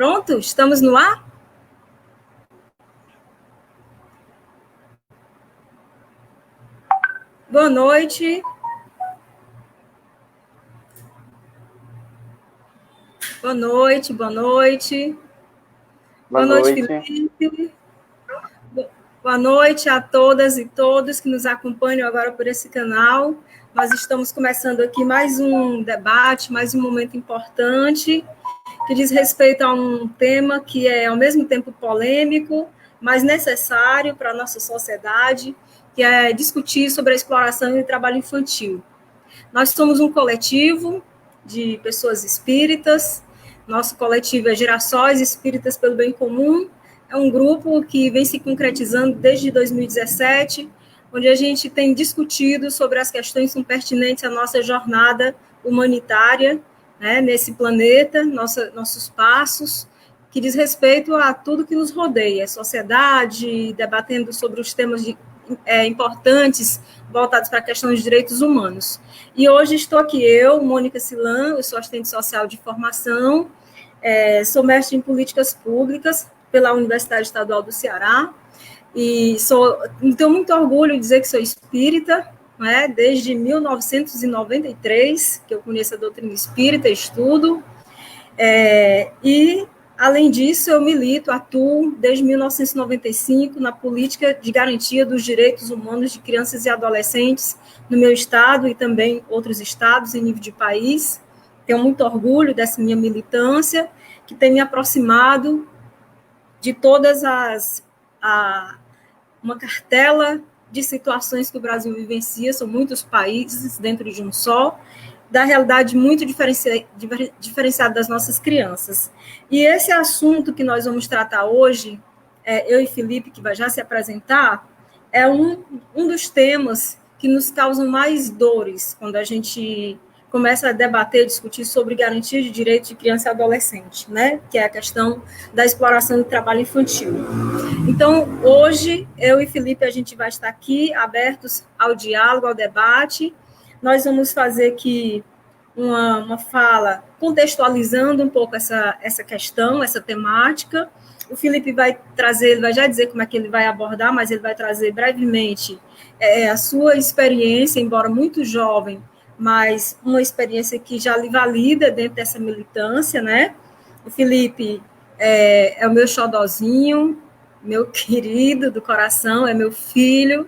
Pronto? Estamos no ar? Boa noite. Boa noite, boa noite. Boa noite, Felipe. Boa noite a todas e todos que nos acompanham agora por esse canal. Nós estamos começando aqui mais um debate, mais um momento importante, que diz respeito a um tema que é, ao mesmo tempo, polêmico, mas necessário para a nossa sociedade, que é discutir sobre a exploração e o trabalho infantil. Nós somos um coletivo de pessoas espíritas, nosso coletivo é Girassóis Espíritas pelo Bem Comum, é um grupo que vem se concretizando desde 2017, onde a gente tem discutido sobre as questões que são pertinentes à nossa jornada humanitária, né, nesse planeta, nossos passos, que diz respeito a tudo que nos rodeia, a sociedade, debatendo sobre os temas importantes voltados para a questão de direitos humanos. E hoje estou aqui eu, Mônica Silan, eu sou assistente social de formação, sou mestre em políticas públicas pela Universidade Estadual do Ceará, e tenho muito orgulho de dizer que sou espírita, né, desde 1993, que eu conheço a doutrina espírita, estudo, e, além disso, eu atuo desde 1995 na política de garantia dos direitos humanos de crianças e adolescentes no meu estado e também outros estados em nível de país. Tenho muito orgulho dessa minha militância, que tem me aproximado de todas uma cartela de situações que o Brasil vivencia, são muitos países dentro de um só, da realidade muito diferenciada das nossas crianças. E esse assunto que nós vamos tratar hoje, eu e Felipe, que vai já se apresentar, é um dos temas que nos causam mais dores quando a gente começa a debater, discutir sobre garantia de direitos de criança e adolescente, né? Que é a questão da exploração do trabalho infantil. Então, hoje, eu e Felipe, a gente vai estar aqui abertos ao diálogo, ao debate. Nós vamos fazer aqui uma fala contextualizando um pouco essa questão, essa temática. O Felipe vai trazer, ele vai já dizer como é que ele vai abordar, mas ele vai trazer brevemente a sua experiência, embora muito jovem, mas uma experiência que já lhe valida dentro dessa militância, né? O Felipe é o meu xodozinho, meu querido do coração, é meu filho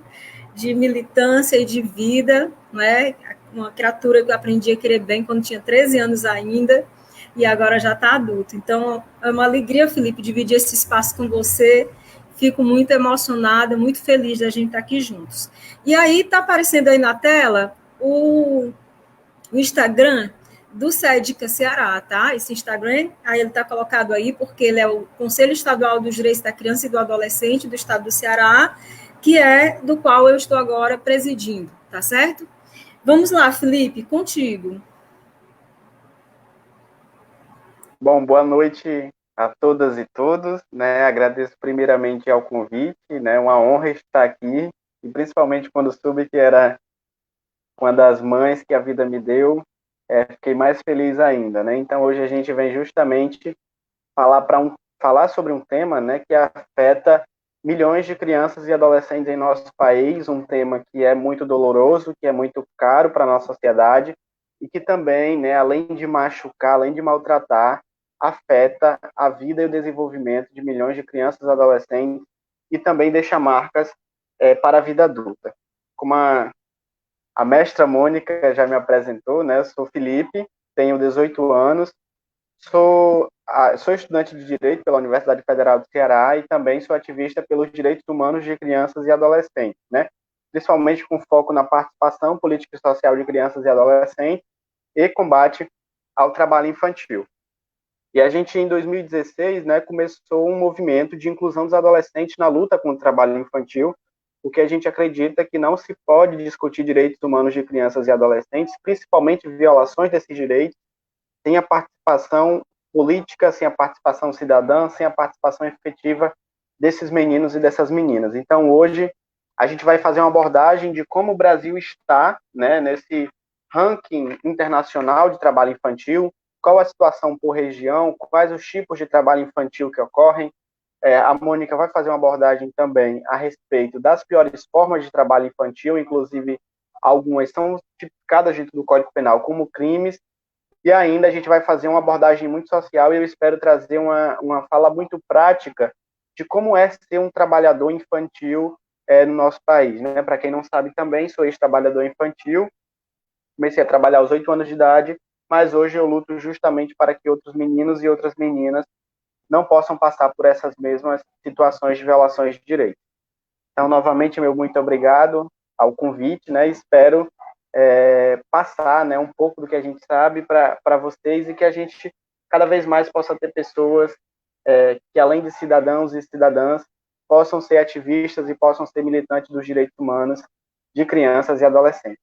de militância e de vida, né? Uma criatura que eu aprendi a querer bem quando tinha 13 anos ainda, e agora já está adulto. Então, é uma alegria, Felipe, dividir esse espaço com você. Fico muito emocionada, muito feliz da gente estar aqui juntos. E aí, está aparecendo aí na tela o Instagram do SEDICA Ceará, tá? Esse Instagram, aí ele está colocado aí porque ele é o Conselho Estadual dos Direitos da Criança e do Adolescente do Estado do Ceará, que é do qual eu estou agora presidindo, tá certo? Vamos lá, Felipe, contigo. Bom, boa noite a todas e todos, né? Agradeço primeiramente ao convite, né? Uma honra estar aqui, e principalmente quando soube que era uma das mães que a vida me deu, fiquei mais feliz ainda, né? Então hoje a gente vem justamente falar sobre um tema, né, que afeta milhões de crianças e adolescentes em nosso país, um tema que é muito doloroso, que é muito caro para a nossa sociedade e que também, né, além de machucar, além de maltratar, afeta a vida e o desenvolvimento de milhões de crianças e adolescentes e também deixa marcas para a vida adulta. Como a mestra Mônica já me apresentou, né, eu sou Felipe, tenho 18 anos, sou estudante de Direito pela Universidade Federal do Ceará e também sou ativista pelos direitos humanos de crianças e adolescentes, né? Principalmente com foco na participação política e social de crianças e adolescentes e combate ao trabalho infantil. E a gente, em 2016, né, começou um movimento de inclusão dos adolescentes na luta contra o trabalho infantil, porque a gente acredita que não se pode discutir direitos humanos de crianças e adolescentes, principalmente violações desses direitos, sem a participação política, sem a participação cidadã, sem a participação efetiva desses meninos e dessas meninas. Então, hoje, a gente vai fazer uma abordagem de como o Brasil está, né, nesse ranking internacional de trabalho infantil, qual a situação por região, quais os tipos de trabalho infantil que ocorrem. A Mônica vai fazer uma abordagem também a respeito das piores formas de trabalho infantil, inclusive algumas são tipificadas dentro do Código Penal como crimes, e ainda a gente vai fazer uma abordagem muito social e eu espero trazer uma fala muito prática de como é ser um trabalhador infantil no nosso país. Né? Para quem não sabe também, sou ex-trabalhador infantil, comecei a trabalhar aos 8 anos de idade, mas hoje eu luto justamente para que outros meninos e outras meninas não possam passar por essas mesmas situações de violações de direitos. Então, novamente, meu muito obrigado ao convite, né? Espero passar, né, um pouco do que a gente sabe para vocês e que a gente cada vez mais possa ter pessoas que, além de cidadãos e cidadãs, possam ser ativistas e possam ser militantes dos direitos humanos de crianças e adolescentes.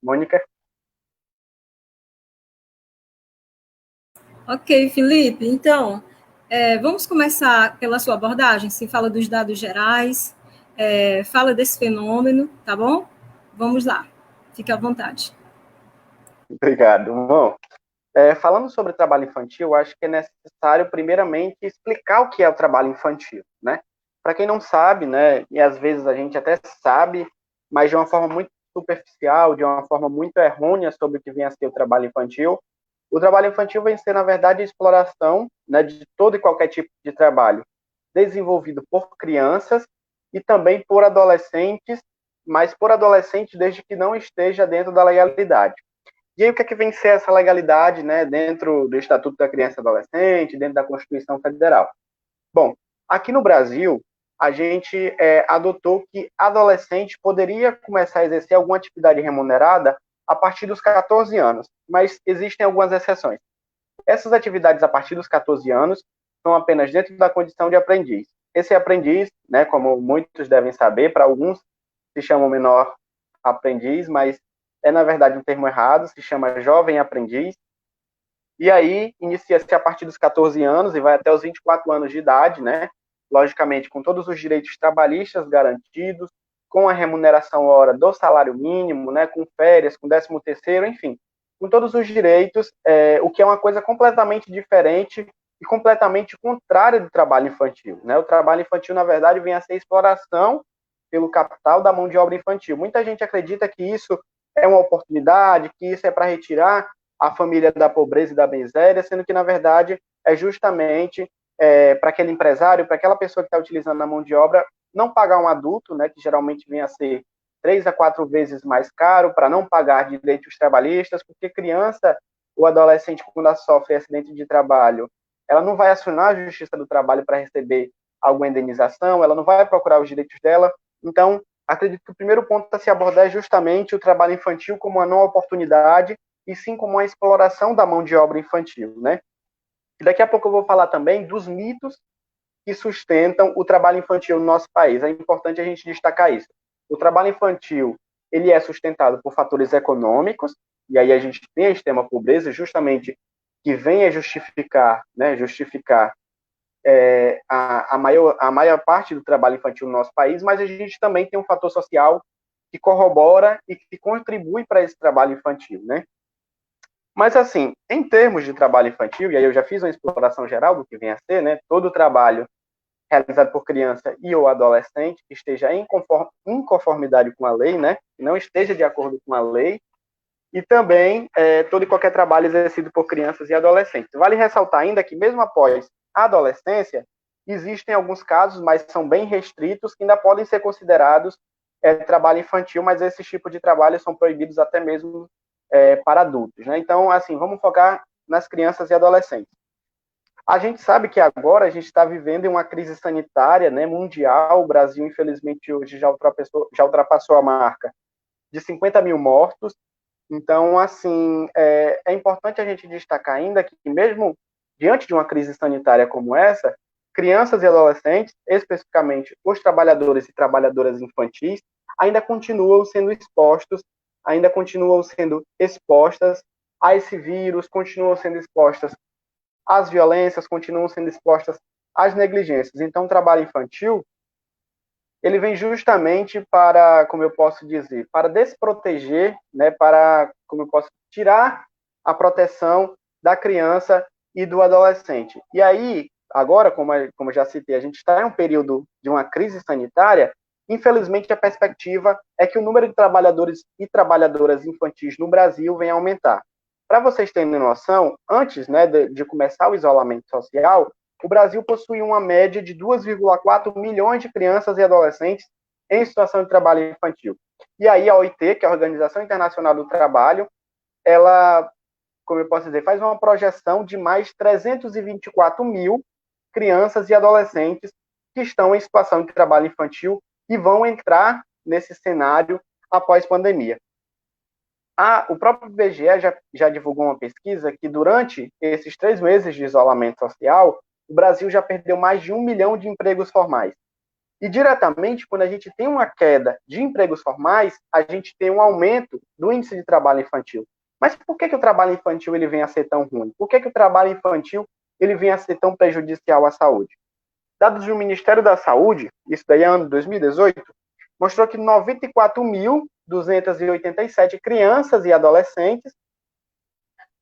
Mônica? Ok, Felipe. Então, vamos começar pela sua abordagem. Se fala dos dados gerais, fala desse fenômeno, tá bom? Vamos lá. Fique à vontade. Obrigado. Bom, falando sobre trabalho infantil, acho que é necessário, primeiramente, explicar o que é o trabalho infantil, né? Para quem não sabe, né, e às vezes a gente até sabe, mas de uma forma muito superficial, de uma forma muito errônea sobre o que vem a ser o trabalho infantil, o trabalho infantil vem ser, na verdade, a exploração, né, de todo e qualquer tipo de trabalho desenvolvido por crianças e também por adolescentes, mas por adolescentes desde que não esteja dentro da legalidade. E aí, o que é que vem ser essa legalidade, né, dentro do Estatuto da Criança e Adolescente, dentro da Constituição Federal? Bom, aqui no Brasil, a gente adotou que adolescente poderia começar a exercer alguma atividade remunerada a partir dos 14 anos, mas existem algumas exceções. Essas atividades a partir dos 14 anos são apenas dentro da condição de aprendiz. Esse aprendiz, né, como muitos devem saber, para alguns se chama menor aprendiz, mas na verdade um termo errado, se chama jovem aprendiz. E aí inicia-se a partir dos 14 anos e vai até os 24 anos de idade, né? Logicamente, com todos os direitos trabalhistas garantidos, com a remuneração hora do salário mínimo, né? Com férias, com 13º, enfim, com todos os direitos, o que é uma coisa completamente diferente e completamente contrária do trabalho infantil, né? O trabalho infantil, na verdade, vem a ser exploração pelo capital da mão de obra infantil. Muita gente acredita que isso é uma oportunidade, que isso é para retirar a família da pobreza e da miséria, sendo que, na verdade, é justamente para aquele empresário, para aquela pessoa que está utilizando a mão de obra, não pagar um adulto, né, que geralmente vem a ser 3 a 4 vezes mais caro, para não pagar direitos trabalhistas, porque criança ou adolescente, quando ela sofre acidente de trabalho, ela não vai acionar a Justiça do Trabalho para receber alguma indenização, ela não vai procurar os direitos dela. Então, acredito que o primeiro ponto a se abordar é justamente o trabalho infantil como uma não oportunidade e sim como uma exploração da mão de obra infantil, né? E daqui a pouco eu vou falar também dos mitos que sustentam o trabalho infantil no nosso país. É importante a gente destacar isso. O trabalho infantil, ele é sustentado por fatores econômicos, e aí a gente tem a extrema pobreza, justamente que vem a justificar, né, a maior parte do trabalho infantil no nosso país, mas a gente também tem um fator social que corrobora e que contribui para esse trabalho infantil, né? Mas, assim, em termos de trabalho infantil, e aí eu já fiz uma exploração geral do que vem a ser, né? Todo trabalho realizado por criança e ou adolescente que esteja em conformidade com a lei, né? Que não esteja de acordo com a lei, e também todo e qualquer trabalho exercido por crianças e adolescentes. Vale ressaltar ainda que, mesmo após a adolescência, existem alguns casos, mas são bem restritos, que ainda podem ser considerados trabalho infantil, mas esses tipos de trabalho são proibidos até mesmo para adultos, né? Então, assim, vamos focar nas crianças e adolescentes. A gente sabe que agora a gente está vivendo uma crise sanitária, né, mundial. O Brasil, infelizmente, hoje já ultrapassou a marca de 50 mil mortos. Então, assim, é importante a gente destacar ainda que, mesmo diante de uma crise sanitária como essa, crianças e adolescentes, especificamente os trabalhadores e trabalhadoras infantis, ainda continuam sendo expostas a esse vírus, continuam sendo expostas às violências, continuam sendo expostas às negligências. Então, o trabalho infantil, ele vem justamente para, como eu posso dizer, para desproteger, né, para, como eu posso tirar a proteção da criança e do adolescente. E aí, agora, como eu já citei, a gente está em um período de uma crise sanitária. Infelizmente, a perspectiva é que o número de trabalhadores e trabalhadoras infantis no Brasil venha a aumentar. Para vocês terem noção, antes, né, de começar o isolamento social, o Brasil possui uma média de 2,4 milhões de crianças e adolescentes em situação de trabalho infantil. E aí a OIT, que é a Organização Internacional do Trabalho, ela, como eu posso dizer, faz uma projeção de mais 324 mil crianças e adolescentes que estão em situação de trabalho infantil e vão entrar nesse cenário após pandemia. O próprio IBGE já divulgou uma pesquisa que durante esses 3 meses de isolamento social, o Brasil já perdeu mais de 1 milhão de empregos formais. E diretamente, quando a gente tem uma queda de empregos formais, a gente tem um aumento do índice de trabalho infantil. Mas por que o trabalho infantil ele vem a ser tão ruim? Por que o trabalho infantil ele vem a ser tão prejudicial à saúde? Dados do Ministério da Saúde, isso daí é ano de 2018, mostrou que 94.287 crianças e adolescentes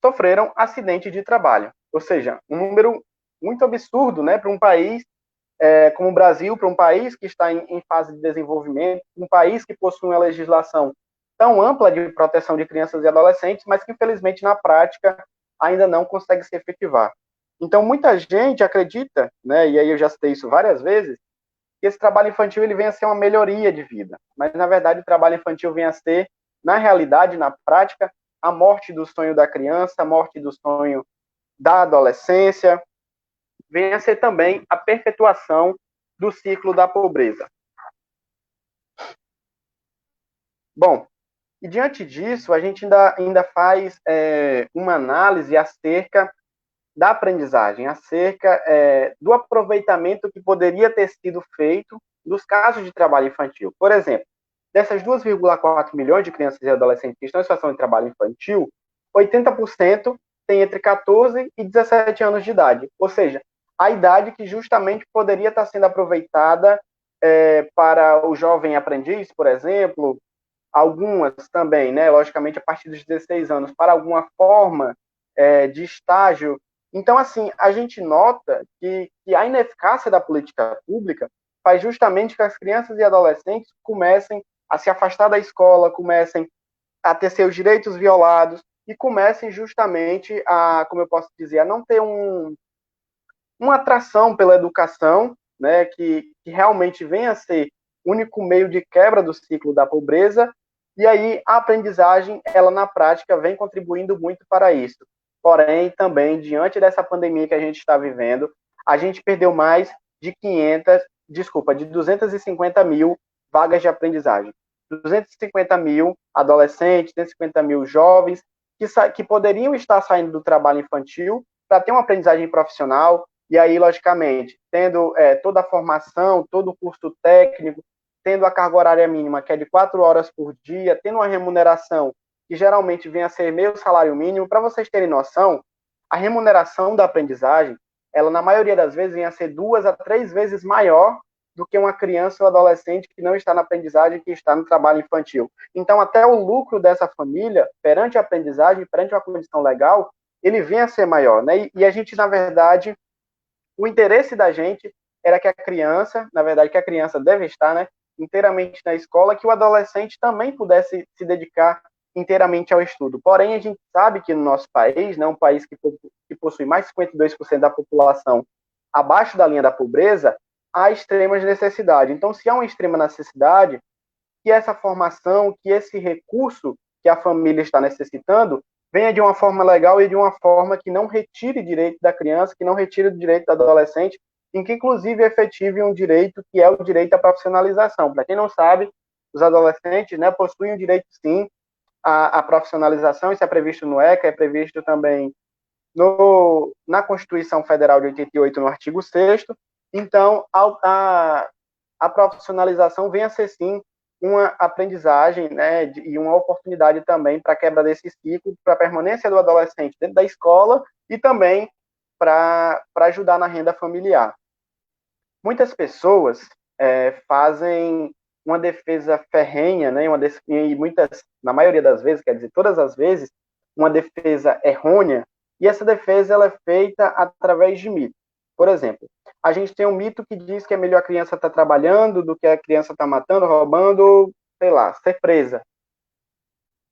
sofreram acidente de trabalho. Ou seja, um número muito absurdo, né, para um país como o Brasil, para um país que está em fase de desenvolvimento, um país que possui uma legislação tão ampla de proteção de crianças e adolescentes, mas que, infelizmente, na prática, ainda não consegue se efetivar. Então, muita gente acredita, né, e aí eu já citei isso várias vezes, que esse trabalho infantil ele vem a ser uma melhoria de vida. Mas, na verdade, o trabalho infantil vem a ser, na realidade, na prática, a morte do sonho da criança, a morte do sonho da adolescência, vem a ser também a perpetuação do ciclo da pobreza. Bom, e diante disso, a gente ainda faz uma análise acerca da aprendizagem, acerca do aproveitamento que poderia ter sido feito dos casos de trabalho infantil. Por exemplo, dessas 2,4 milhões de crianças e adolescentes que estão em situação de trabalho infantil, 80% têm entre 14 e 17 anos de idade, ou seja, a idade que justamente poderia estar sendo aproveitada para o jovem aprendiz, por exemplo, algumas também, né, logicamente a partir dos 16 anos, para alguma forma de estágio. Então, assim, a gente nota que a ineficácia da política pública faz justamente que as crianças e adolescentes comecem a se afastar da escola, comecem a ter seus direitos violados e comecem justamente a, como eu posso dizer, a não ter uma atração pela educação, né, que realmente venha a ser o único meio de quebra do ciclo da pobreza, e aí a aprendizagem, ela na prática vem contribuindo muito para isso. Porém, também, diante dessa pandemia que a gente está vivendo, a gente perdeu mais de 250 mil vagas de aprendizagem. 250 mil adolescentes, 250 mil jovens que poderiam estar saindo do trabalho infantil para ter uma aprendizagem profissional, e aí, logicamente, tendo toda a formação, todo o curso técnico, tendo a carga horária mínima, que é de 4 horas por dia, tendo uma remuneração que geralmente vem a ser meio salário mínimo. Para vocês terem noção, a remuneração da aprendizagem, ela na maioria das vezes vem a ser 2 a 3 vezes maior do que uma criança ou adolescente que não está na aprendizagem, que está no trabalho infantil. Então, até o lucro dessa família, perante a aprendizagem, perante uma condição legal, ele vem a ser maior, né? E a gente, na verdade, o interesse da gente era que a criança, na verdade, que a criança deve estar, né, inteiramente na escola, que o adolescente também pudesse se dedicar inteiramente ao estudo. Porém, a gente sabe que no nosso país, né, um país que possui mais de 52% da população abaixo da linha da pobreza, há extremas necessidades. Então, se há uma extrema necessidade, que essa formação, que esse recurso que a família está necessitando, venha de uma forma legal e de uma forma que não retire direito da criança, que não retire o direito do adolescente, em que inclusive efetive um direito que é o direito à profissionalização. Para quem não sabe, os adolescentes, né, possuem o direito sim à profissionalização, isso é previsto no ECA, é previsto também na Constituição Federal de 88, no artigo 6º. Então, a profissionalização vem a ser sim uma aprendizagem, né, e uma oportunidade também para a quebra desse ciclo, para a permanência do adolescente dentro da escola e também para ajudar na renda familiar. Muitas pessoas fazem uma defesa ferrenha, né, e muitas, na maioria das vezes, quer dizer, todas as vezes, uma defesa errônea E essa defesa ela é feita através de mitos. Por exemplo, a gente tem um mito que diz que é melhor a criança estar trabalhando do que a criança estar matando, roubando, sei lá, ser presa.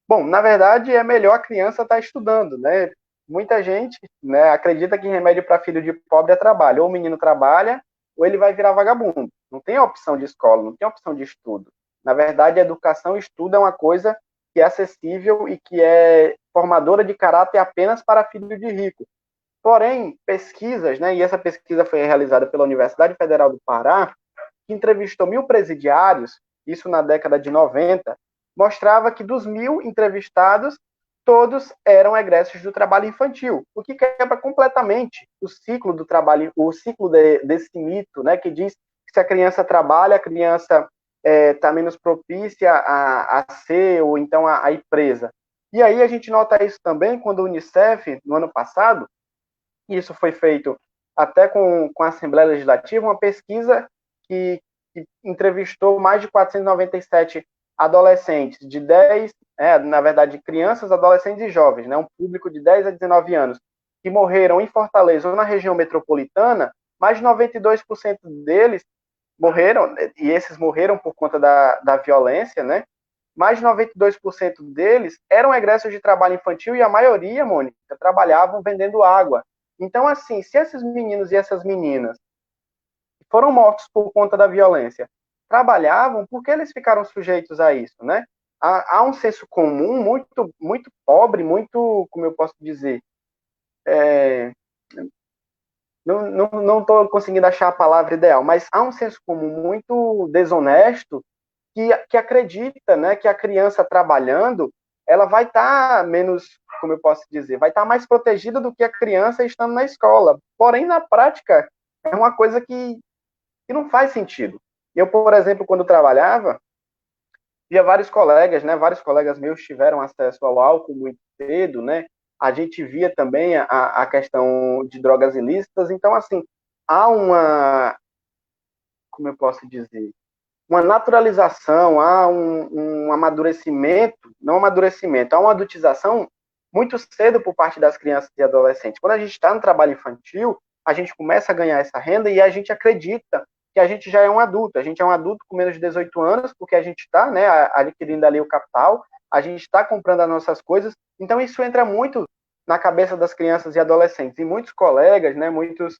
Bom, na verdade, é melhor a criança estar estudando, né? Muita gente, né, acredita que remédio para filho de pobre é trabalho. Ou o menino trabalha, ou ele vai virar vagabundo. Não tem opção de escola, não tem opção de estudo. Na verdade, a educação e estudo é uma coisa que é acessível e que é formadora de caráter apenas para filho de rico. Porém, pesquisas, né, e essa pesquisa foi realizada pela Universidade Federal do Pará, que entrevistou 1.000 presidiários, isso na década de 90, mostrava que dos 1.000 entrevistados, todos eram egressos do trabalho infantil, o que quebra completamente o ciclo do trabalho, o ciclo desse mito, né, que diz que se a criança trabalha, a criança está menos propícia a ser, ou então a ir presa. E aí a gente nota isso também quando o Unicef, no ano passado, isso foi feito até com a Assembleia Legislativa, uma pesquisa que entrevistou mais de 497 adolescentes de 10, na verdade, crianças, adolescentes e jovens, né, um público de 10 a 19 anos, que morreram em Fortaleza ou na região metropolitana. Mais de 92% deles morreram, e esses morreram por conta da violência, né? Mais de 92% deles eram egressos de trabalho infantil e a maioria, Mônica, trabalhavam vendendo água. Então, assim, se esses meninos e essas meninas foram mortos por conta da violência, trabalhavam, por que eles ficaram sujeitos a isso, né? Há um senso comum muito, muito pobre, muito, como eu posso dizer, não estou conseguindo achar a palavra ideal, mas há um senso comum muito desonesto que acredita, né, que a criança trabalhando, ela vai estar menos, como eu posso dizer, vai estar mais protegida do que a criança estando na escola. Porém, na prática, é uma coisa que não faz sentido. Eu, por exemplo, quando trabalhava, via vários colegas, né, vários colegas meus tiveram acesso ao álcool muito cedo, né, a gente via também a questão de drogas ilícitas. Então, assim, há como eu posso dizer, uma naturalização, há um amadurecimento, não amadurecimento, há uma adultização muito cedo por parte das crianças e adolescentes. Quando a gente está no trabalho infantil, a gente começa a ganhar essa renda e a gente acredita que a gente já é um adulto. A gente é um adulto com menos de 18 anos, porque a gente está, né, adquirindo ali o capital, a gente está comprando as nossas coisas. Então, isso entra muito na cabeça das crianças e adolescentes. E muitos colegas, né, muitos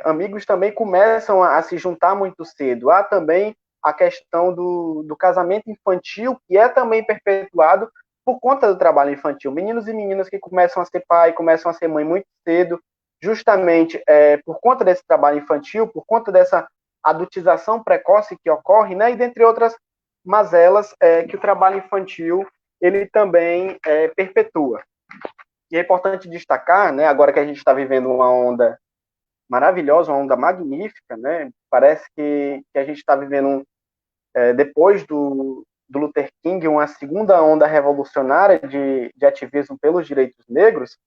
amigos também começam a se juntar muito cedo. Há também a questão do casamento infantil, que é também perpetuado por conta do trabalho infantil. Meninos e meninas que começam a ser pai, começam a ser mãe muito cedo, justamente por conta desse trabalho infantil, por conta dessa adultização precoce que ocorre, né, e dentre outras mazelas que o trabalho infantil ele também perpetua. E é importante destacar, né, agora que a gente está vivendo uma onda maravilhosa, uma onda magnífica, né? Parece que a gente está vivendo, depois do Luther King, uma segunda onda revolucionária de ativismo pelos direitos negros,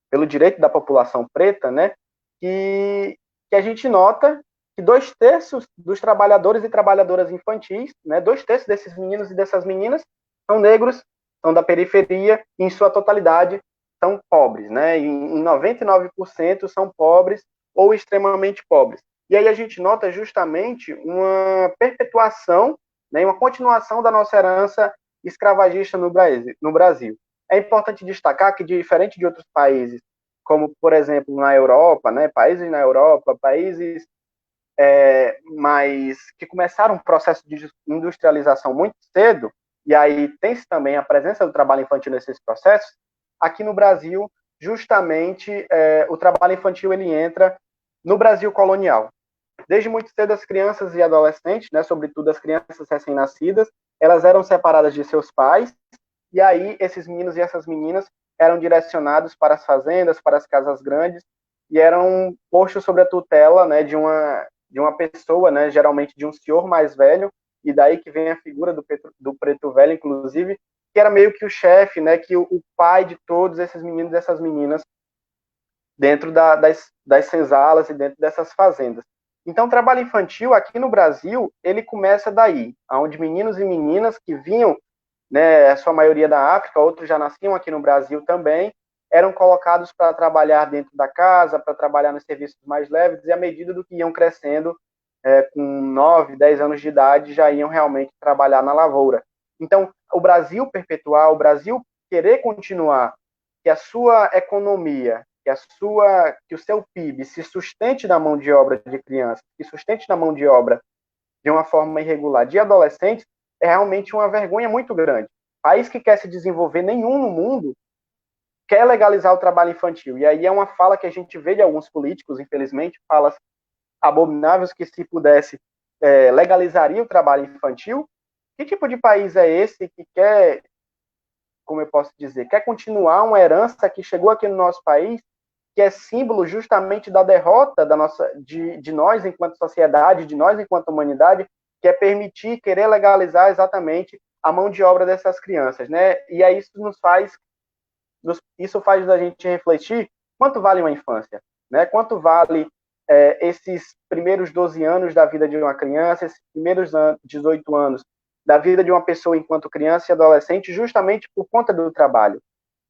pelo direito da população preta, né? Que a gente nota que 2/3 dos trabalhadores e trabalhadoras infantis, né? 2/3 desses meninos e dessas meninas são negros, são da periferia, e em sua totalidade são pobres, né? Em 99% são pobres ou extremamente pobres. E aí a gente nota justamente uma perpetuação, né, uma continuação da nossa herança escravagista no Brasil. É importante destacar que, diferente de outros países, como, por exemplo, na Europa, né, países na Europa, países mas que começaram um processo de industrialização muito cedo, e aí tem-se também a presença do trabalho infantil nesses processos. Aqui no Brasil, justamente, o trabalho infantil ele entra no Brasil colonial. Desde muito cedo, as crianças e adolescentes, né, sobretudo as crianças recém-nascidas, elas eram separadas de seus pais, e aí esses meninos e essas meninas eram direcionados para as fazendas, para as casas grandes, e eram postos sob a tutela, né, de uma pessoa, né, geralmente de um senhor mais velho, e daí que vem a figura do preto velho, inclusive, que era meio que o chefe, né, que o pai de todos esses meninos e essas meninas dentro das senzalas e dentro dessas fazendas. Então, o trabalho infantil aqui no Brasil, ele começa daí, onde meninos e meninas que vinham, né, a sua maioria da África, outros já nasciam aqui no Brasil também, eram colocados para trabalhar dentro da casa, para trabalhar nos serviços mais leves, e à medida do que iam crescendo, com 9, 10 anos de idade, já iam realmente trabalhar na lavoura. Então, o Brasil perpetuar, o Brasil querer continuar, que a sua economia, que o seu PIB se sustente na mão de obra de crianças, que sustente na mão de obra de uma forma irregular de adolescentes, é realmente uma vergonha muito grande. País que quer se desenvolver, nenhum no mundo quer legalizar o trabalho infantil. E aí é uma fala que a gente vê de alguns políticos, infelizmente, falas abomináveis, que se pudesse legalizaria o trabalho infantil. Que tipo de país é esse que quer, como eu posso dizer, quer continuar uma herança que chegou aqui no nosso país, que é símbolo justamente da derrota de nós enquanto sociedade, de nós enquanto humanidade, que é permitir, querer legalizar exatamente a mão de obra dessas crianças, né? E aí isso faz a gente refletir quanto vale uma infância, né? Quanto vale esses primeiros 12 anos da vida de uma criança, esses primeiros 18 anos da vida de uma pessoa enquanto criança e adolescente, justamente por conta do trabalho.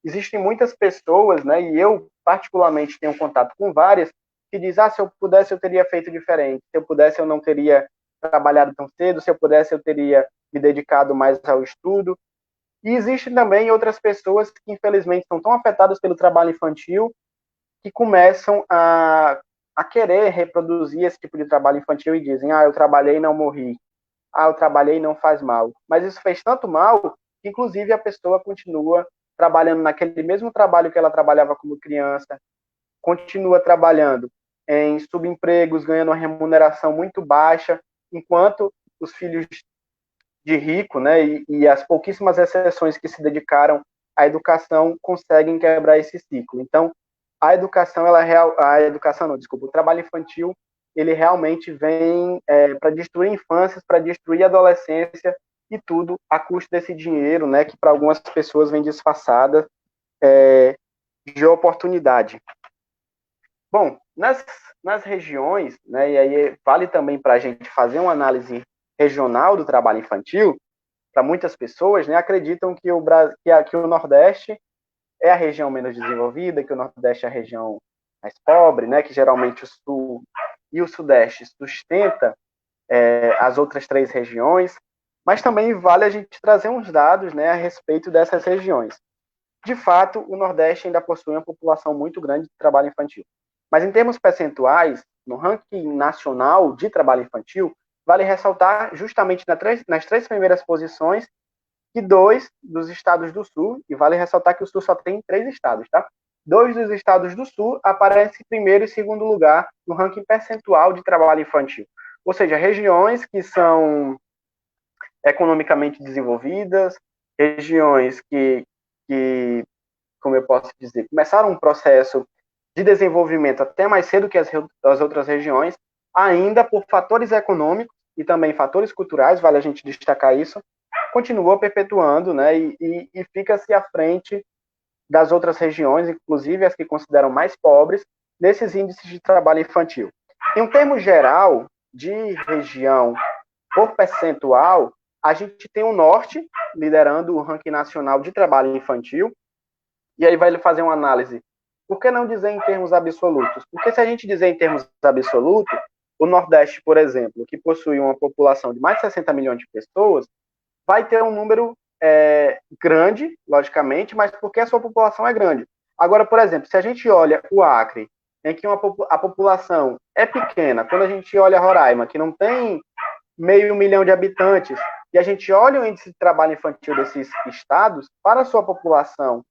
Existem muitas pessoas, né, e eu particularmente tenho contato com várias, que dizem, se eu pudesse eu teria feito diferente, se eu pudesse eu não teria trabalhado tão cedo, se eu pudesse eu teria me dedicado mais ao estudo. E existem também outras pessoas que infelizmente são tão afetadas pelo trabalho infantil que começam a querer reproduzir esse tipo de trabalho infantil e dizem, eu trabalhei e não morri, eu trabalhei e não faz mal. Mas isso fez tanto mal que inclusive a pessoa continua trabalhando naquele mesmo trabalho que ela trabalhava como criança, continua trabalhando em subempregos, ganhando uma remuneração muito baixa, enquanto os filhos de rico, né, e as pouquíssimas exceções que se dedicaram à educação conseguem quebrar esse ciclo. Então, a educação, o trabalho infantil, ele realmente vem para destruir infâncias, para destruir a adolescência, e tudo a custo desse dinheiro, né, que para algumas pessoas vem disfarçada de oportunidade. Bom, nas regiões, né, e aí vale também para a gente fazer uma análise regional do trabalho infantil, para muitas pessoas, né, acreditam que o Nordeste é a região menos desenvolvida, que o Nordeste é a região mais pobre, né, que geralmente o Sul e o Sudeste sustenta as outras 3 regiões, mas também vale a gente trazer uns dados, né, a respeito dessas regiões. De fato, o Nordeste ainda possui uma população muito grande de trabalho infantil. Mas em termos percentuais, no ranking nacional de trabalho infantil, vale ressaltar justamente nas 3 primeiras posições que 2 dos estados do Sul, e vale ressaltar que o Sul só tem 3 estados, tá? 2 dos estados do Sul aparecem em primeiro e segundo lugar no ranking percentual de trabalho infantil. Ou seja, regiões que são economicamente desenvolvidas, regiões que como eu posso dizer, começaram um processo de desenvolvimento até mais cedo que as outras regiões, ainda por fatores econômicos e também fatores culturais, vale a gente destacar isso, continua perpetuando, né, e fica-se à frente das outras regiões, inclusive as que consideram mais pobres, nesses índices de trabalho infantil. Em um termo geral, de região por percentual, a gente tem o Norte liderando o ranking nacional de trabalho infantil, e aí vai fazer uma análise. Por que não dizer em termos absolutos? Porque se a gente dizer em termos absolutos, o Nordeste, por exemplo, que possui uma população de mais de 60 milhões de pessoas, vai ter um número grande, logicamente, mas porque a sua população é grande. Agora, por exemplo, se a gente olha o Acre, em que a população é pequena, quando a gente olha Roraima, que não tem 500 mil de habitantes, e a gente olha o índice de trabalho infantil desses estados, para a sua população,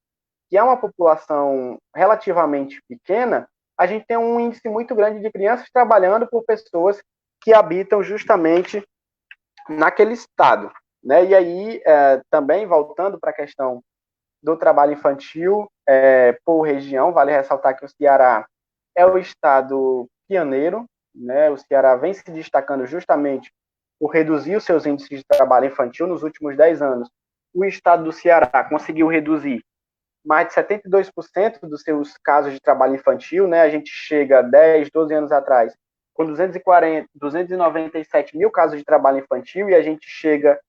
que é uma população relativamente pequena, a gente tem um índice muito grande de crianças trabalhando por pessoas que habitam justamente naquele estado, né? E aí, também, voltando para a questão do trabalho infantil por região, vale ressaltar que o Ceará é o estado pioneiro, né? O Ceará vem se destacando justamente por reduzir os seus índices de trabalho infantil nos últimos 10 anos. O estado do Ceará conseguiu reduzir mais de 72% dos seus casos de trabalho infantil, né? A gente chega a 10, 12 anos atrás com 297 mil casos de trabalho infantil, e a gente chega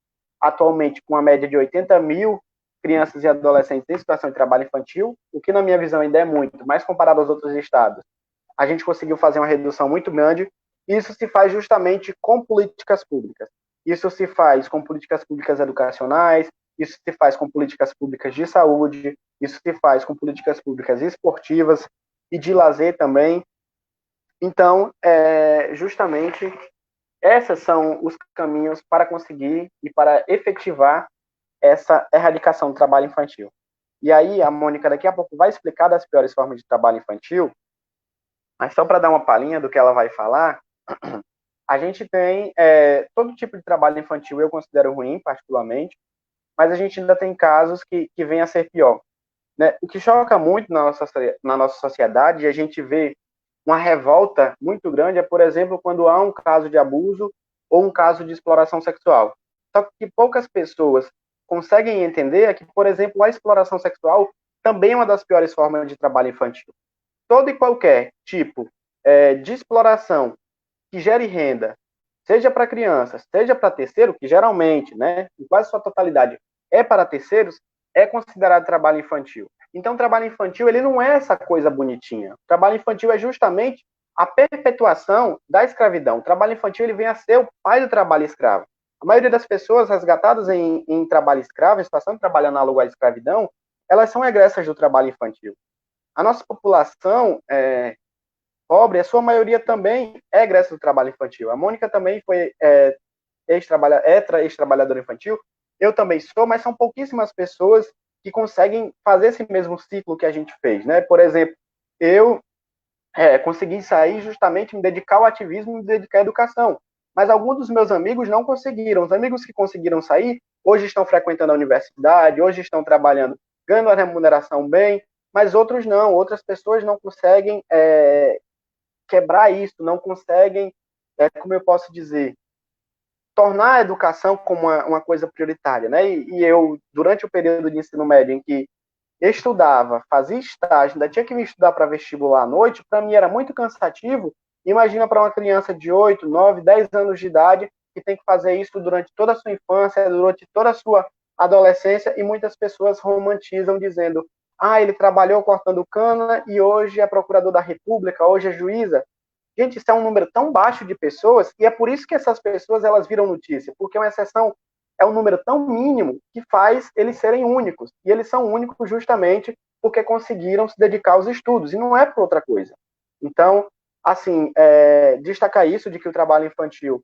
atualmente com uma média de 80 mil crianças e adolescentes em situação de trabalho infantil, o que na minha visão ainda é muito, mas comparado aos outros estados, a gente conseguiu fazer uma redução muito grande. Isso se faz justamente com políticas públicas. Isso se faz com políticas públicas educacionais, isso se faz com políticas públicas de saúde, isso se faz com políticas públicas esportivas e de lazer também. Então, justamente, esses são os caminhos para conseguir e para efetivar essa erradicação do trabalho infantil. E aí, a Mônica daqui a pouco vai explicar das piores formas de trabalho infantil, mas só para dar uma palhinha do que ela vai falar, a gente tem todo tipo de trabalho infantil, eu considero ruim, particularmente, mas a gente ainda tem casos que vêm a ser pior. Né? O que choca muito na nossa sociedade, e a gente vê uma revolta muito grande, é, por exemplo, quando há um caso de abuso ou um caso de exploração sexual. Só que poucas pessoas conseguem entender que, por exemplo, a exploração sexual também é uma das piores formas de trabalho infantil. Todo e qualquer tipo de exploração que gere renda, seja para crianças, seja para terceiro, que geralmente, né, em quase sua totalidade, é para terceiros, é considerado trabalho infantil. Então, o trabalho infantil, ele não é essa coisa bonitinha. O trabalho infantil é justamente a perpetuação da escravidão. O trabalho infantil, ele vem a ser o pai do trabalho escravo. A maioria das pessoas resgatadas em trabalho escravo, em situação de trabalho análogo à escravidão, elas são egressas do trabalho infantil. A nossa população pobre, a sua maioria também é egressa do trabalho infantil. A Mônica também foi ex-trabalhadora infantil, eu também sou, mas são pouquíssimas pessoas que conseguem fazer esse mesmo ciclo que a gente fez, né? Por exemplo, eu consegui sair justamente, me dedicar ao ativismo, me dedicar à educação, mas alguns dos meus amigos não conseguiram. Os amigos que conseguiram sair, hoje estão frequentando a universidade, hoje estão trabalhando, ganhando a remuneração bem, mas outros não, outras pessoas não conseguem quebrar isso, não conseguem, como eu posso dizer, tornar a educação como uma coisa prioritária, né? E eu, durante o período de ensino médio em que estudava, fazia estágio, ainda tinha que me estudar para vestibular à noite, para mim era muito cansativo. Imagina para uma criança de 8, 9, 10 anos de idade que tem que fazer isso durante toda a sua infância, durante toda a sua adolescência, e muitas pessoas romantizam dizendo: ele trabalhou cortando cana e hoje é procurador da República, hoje é juíza. Gente, isso é um número tão baixo de pessoas, e é por isso que essas pessoas elas viram notícia, porque uma exceção é um número tão mínimo que faz eles serem únicos. E eles são únicos justamente porque conseguiram se dedicar aos estudos, e não é por outra coisa. Então, assim, destacar isso de que o trabalho infantil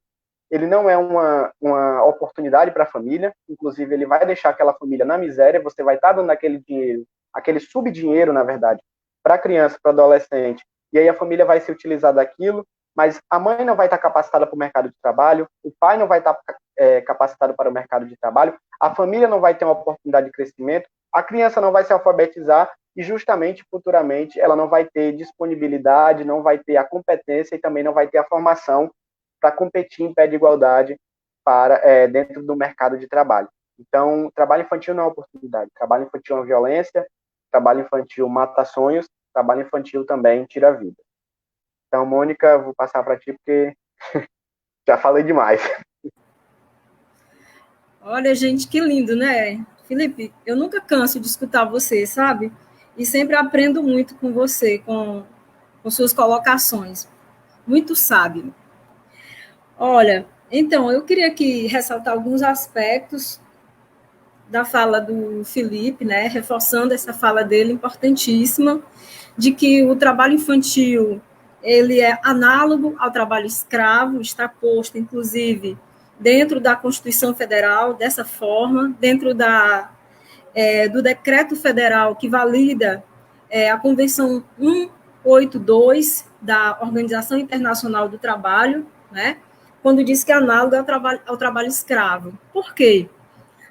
ele não é uma oportunidade para a família, inclusive ele vai deixar aquela família na miséria, você vai estar dando aquele dinheiro, aquele subdinheiro, na verdade, para a criança, para o adolescente, e aí a família vai se utilizar daquilo, mas a mãe não vai estar capacitada para o mercado de trabalho, o pai não vai estar capacitado para o mercado de trabalho, a família não vai ter uma oportunidade de crescimento, a criança não vai se alfabetizar e justamente, futuramente, ela não vai ter disponibilidade, não vai ter a competência e também não vai ter a formação para competir em pé de igualdade dentro do mercado de trabalho. Então, trabalho infantil não é uma oportunidade, trabalho infantil é uma violência, trabalho infantil mata sonhos, trabalho infantil também tira a vida. Então, Mônica, vou passar para ti, porque já falei demais. Olha, gente, que lindo, né? Felipe, eu nunca canso de escutar você, sabe? E sempre aprendo muito com você, com suas colocações. Muito sábio. Olha, então, eu queria aqui ressaltar alguns aspectos da fala do Felipe, né? Reforçando essa fala dele, importantíssima, de que o trabalho infantil ele é análogo ao trabalho escravo, está posto, inclusive, dentro da Constituição Federal, dessa forma, dentro do decreto federal que valida a Convenção 182 da Organização Internacional do Trabalho, né? Quando diz que é análogo ao trabalho escravo. Por quê?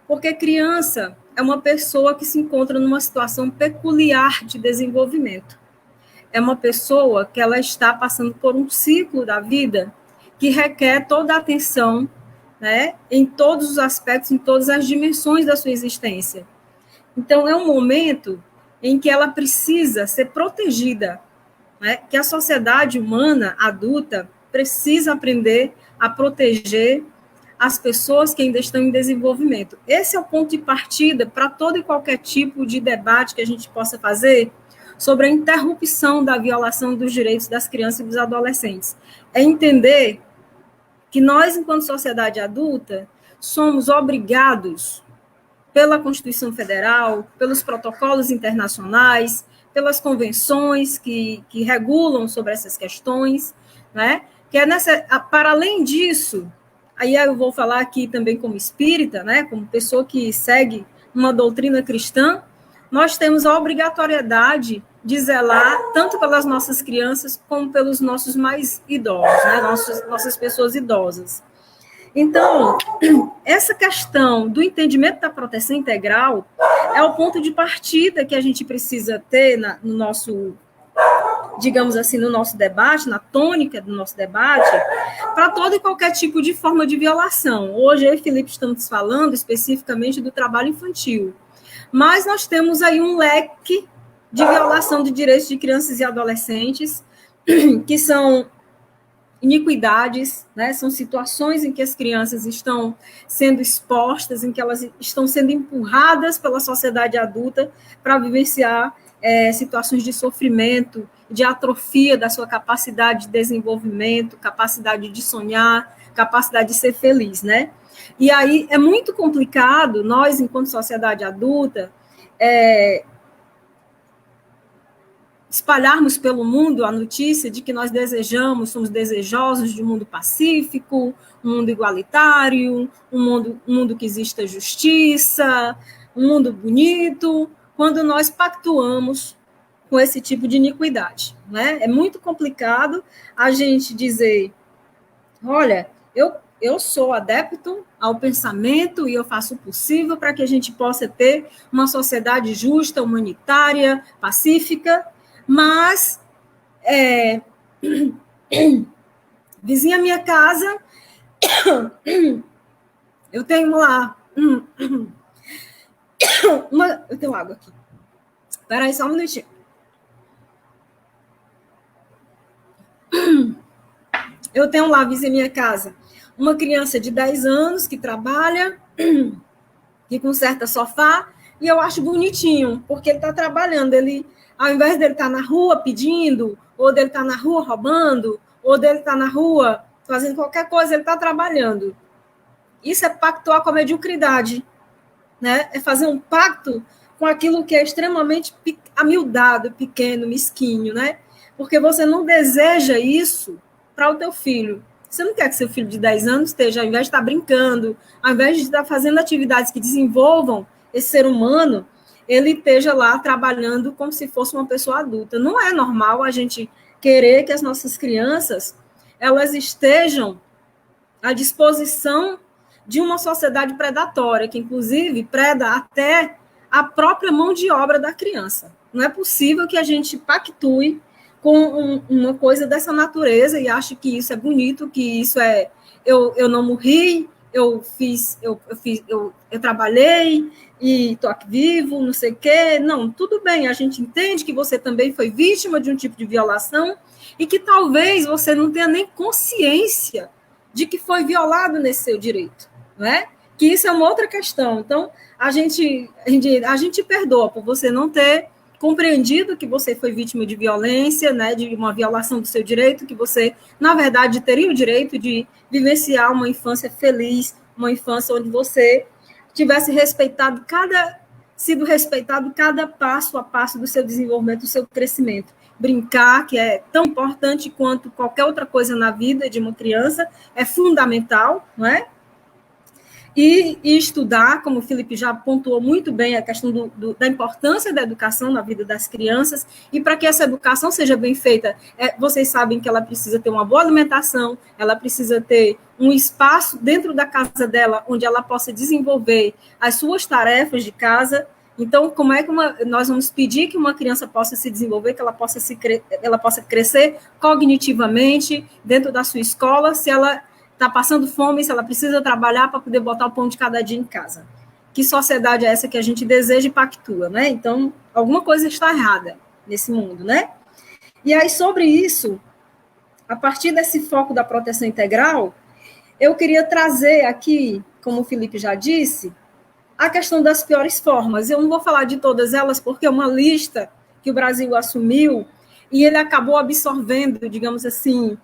Porque criança é uma pessoa que se encontra numa situação peculiar de desenvolvimento. É uma pessoa que ela está passando por um ciclo da vida que requer toda a atenção, né, em todos os aspectos, em todas as dimensões da sua existência. Então, é um momento em que ela precisa ser protegida, né, que a sociedade humana adulta precisa aprender a proteger as pessoas que ainda estão em desenvolvimento. Esse é o ponto de partida para todo e qualquer tipo de debate que a gente possa fazer sobre a interrupção da violação dos direitos das crianças e dos adolescentes. É entender que nós, enquanto sociedade adulta, somos obrigados pela Constituição Federal, pelos protocolos internacionais, pelas convenções que regulam sobre essas questões, né? Que para além disso, aí eu vou falar aqui também como espírita, né? Como pessoa que segue uma doutrina cristã, nós temos a obrigatoriedade de zelar tanto pelas nossas crianças como pelos nossos mais idosos, né? Nossas pessoas idosas. Então, essa questão do entendimento da proteção integral é o ponto de partida que a gente precisa ter no nosso, digamos assim, no nosso debate, na tônica do nosso debate, para todo e qualquer tipo de forma de violação. Hoje, eu e Felipe estamos falando especificamente do trabalho infantil, mas nós temos aí um leque de violação de direitos de crianças e adolescentes, que são iniquidades, né? São situações em que as crianças estão sendo expostas, em que elas estão sendo empurradas pela sociedade adulta para vivenciar situações de sofrimento, de atrofia da sua capacidade de desenvolvimento, capacidade de sonhar, capacidade de ser feliz, né? E aí é muito complicado nós, enquanto sociedade adulta, espalharmos pelo mundo a notícia de que nós somos desejosos de um mundo pacífico, um mundo igualitário, um mundo que exista justiça, um mundo bonito, quando nós pactuamos com esse tipo de iniquidade, né? É muito complicado a gente dizer, olha, eu sou adepto ao pensamento e eu faço o possível para que a gente possa ter uma sociedade justa, humanitária, pacífica, mas vizinha minha casa, eu tenho lá eu tenho água aqui. Espera aí só um minutinho. Eu tenho lá, vizinha minha casa, uma criança de 10 anos que trabalha, que conserta sofá, e eu acho bonitinho, porque ele está trabalhando, ao invés dele estar na rua pedindo, ou dele estar na rua roubando, ou dele estar na rua fazendo qualquer coisa, ele está trabalhando. Isso é pactuar com a mediocridade, né? É fazer um pacto com aquilo que é extremamente amildado, pequeno, mesquinho, né? Porque você não deseja isso para o teu filho. Você não quer que seu filho de 10 anos esteja, ao invés de estar brincando, ao invés de estar fazendo atividades que desenvolvam esse ser humano, ele esteja lá trabalhando como se fosse uma pessoa adulta. Não é normal a gente querer que as nossas crianças elas estejam à disposição de uma sociedade predatória, que inclusive preda até a própria mão de obra da criança. Não é possível que a gente pactue com uma coisa dessa natureza e ache que isso é bonito, que isso é... Eu não morri, eu trabalhei e estou aqui vivo, não sei o quê. Não, tudo bem, a gente entende que você também foi vítima de um tipo de violação e que talvez você não tenha nem consciência de que foi violado nesse seu direito, não é? Que isso é uma outra questão. Então, a gente perdoa por você não ter compreendido que você foi vítima de violência, né, de uma violação do seu direito, que você, na verdade, teria o direito de vivenciar uma infância feliz, uma infância onde você tivesse sido respeitado cada passo a passo do seu desenvolvimento, do seu crescimento. Brincar, que é tão importante quanto qualquer outra coisa na vida de uma criança, é fundamental, não é? E estudar, como o Felipe já pontuou muito bem, a questão da importância da educação na vida das crianças, e para que essa educação seja bem feita, vocês sabem que ela precisa ter uma boa alimentação, ela precisa ter um espaço dentro da casa dela, onde ela possa desenvolver as suas tarefas de casa. Então, como é que nós vamos pedir que uma criança possa se desenvolver, que ela possa crescer cognitivamente dentro da sua escola, se ela está passando fome, se ela precisa trabalhar para poder botar o pão de cada dia em casa? Que sociedade é essa que a gente deseja e pactua, né? Então, alguma coisa está errada nesse mundo, né? E aí, sobre isso, a partir desse foco da proteção integral, eu queria trazer aqui, como o Felipe já disse, a questão das piores formas. Eu não vou falar de todas elas, porque é uma lista que o Brasil assumiu e ele acabou absorvendo, digamos assim,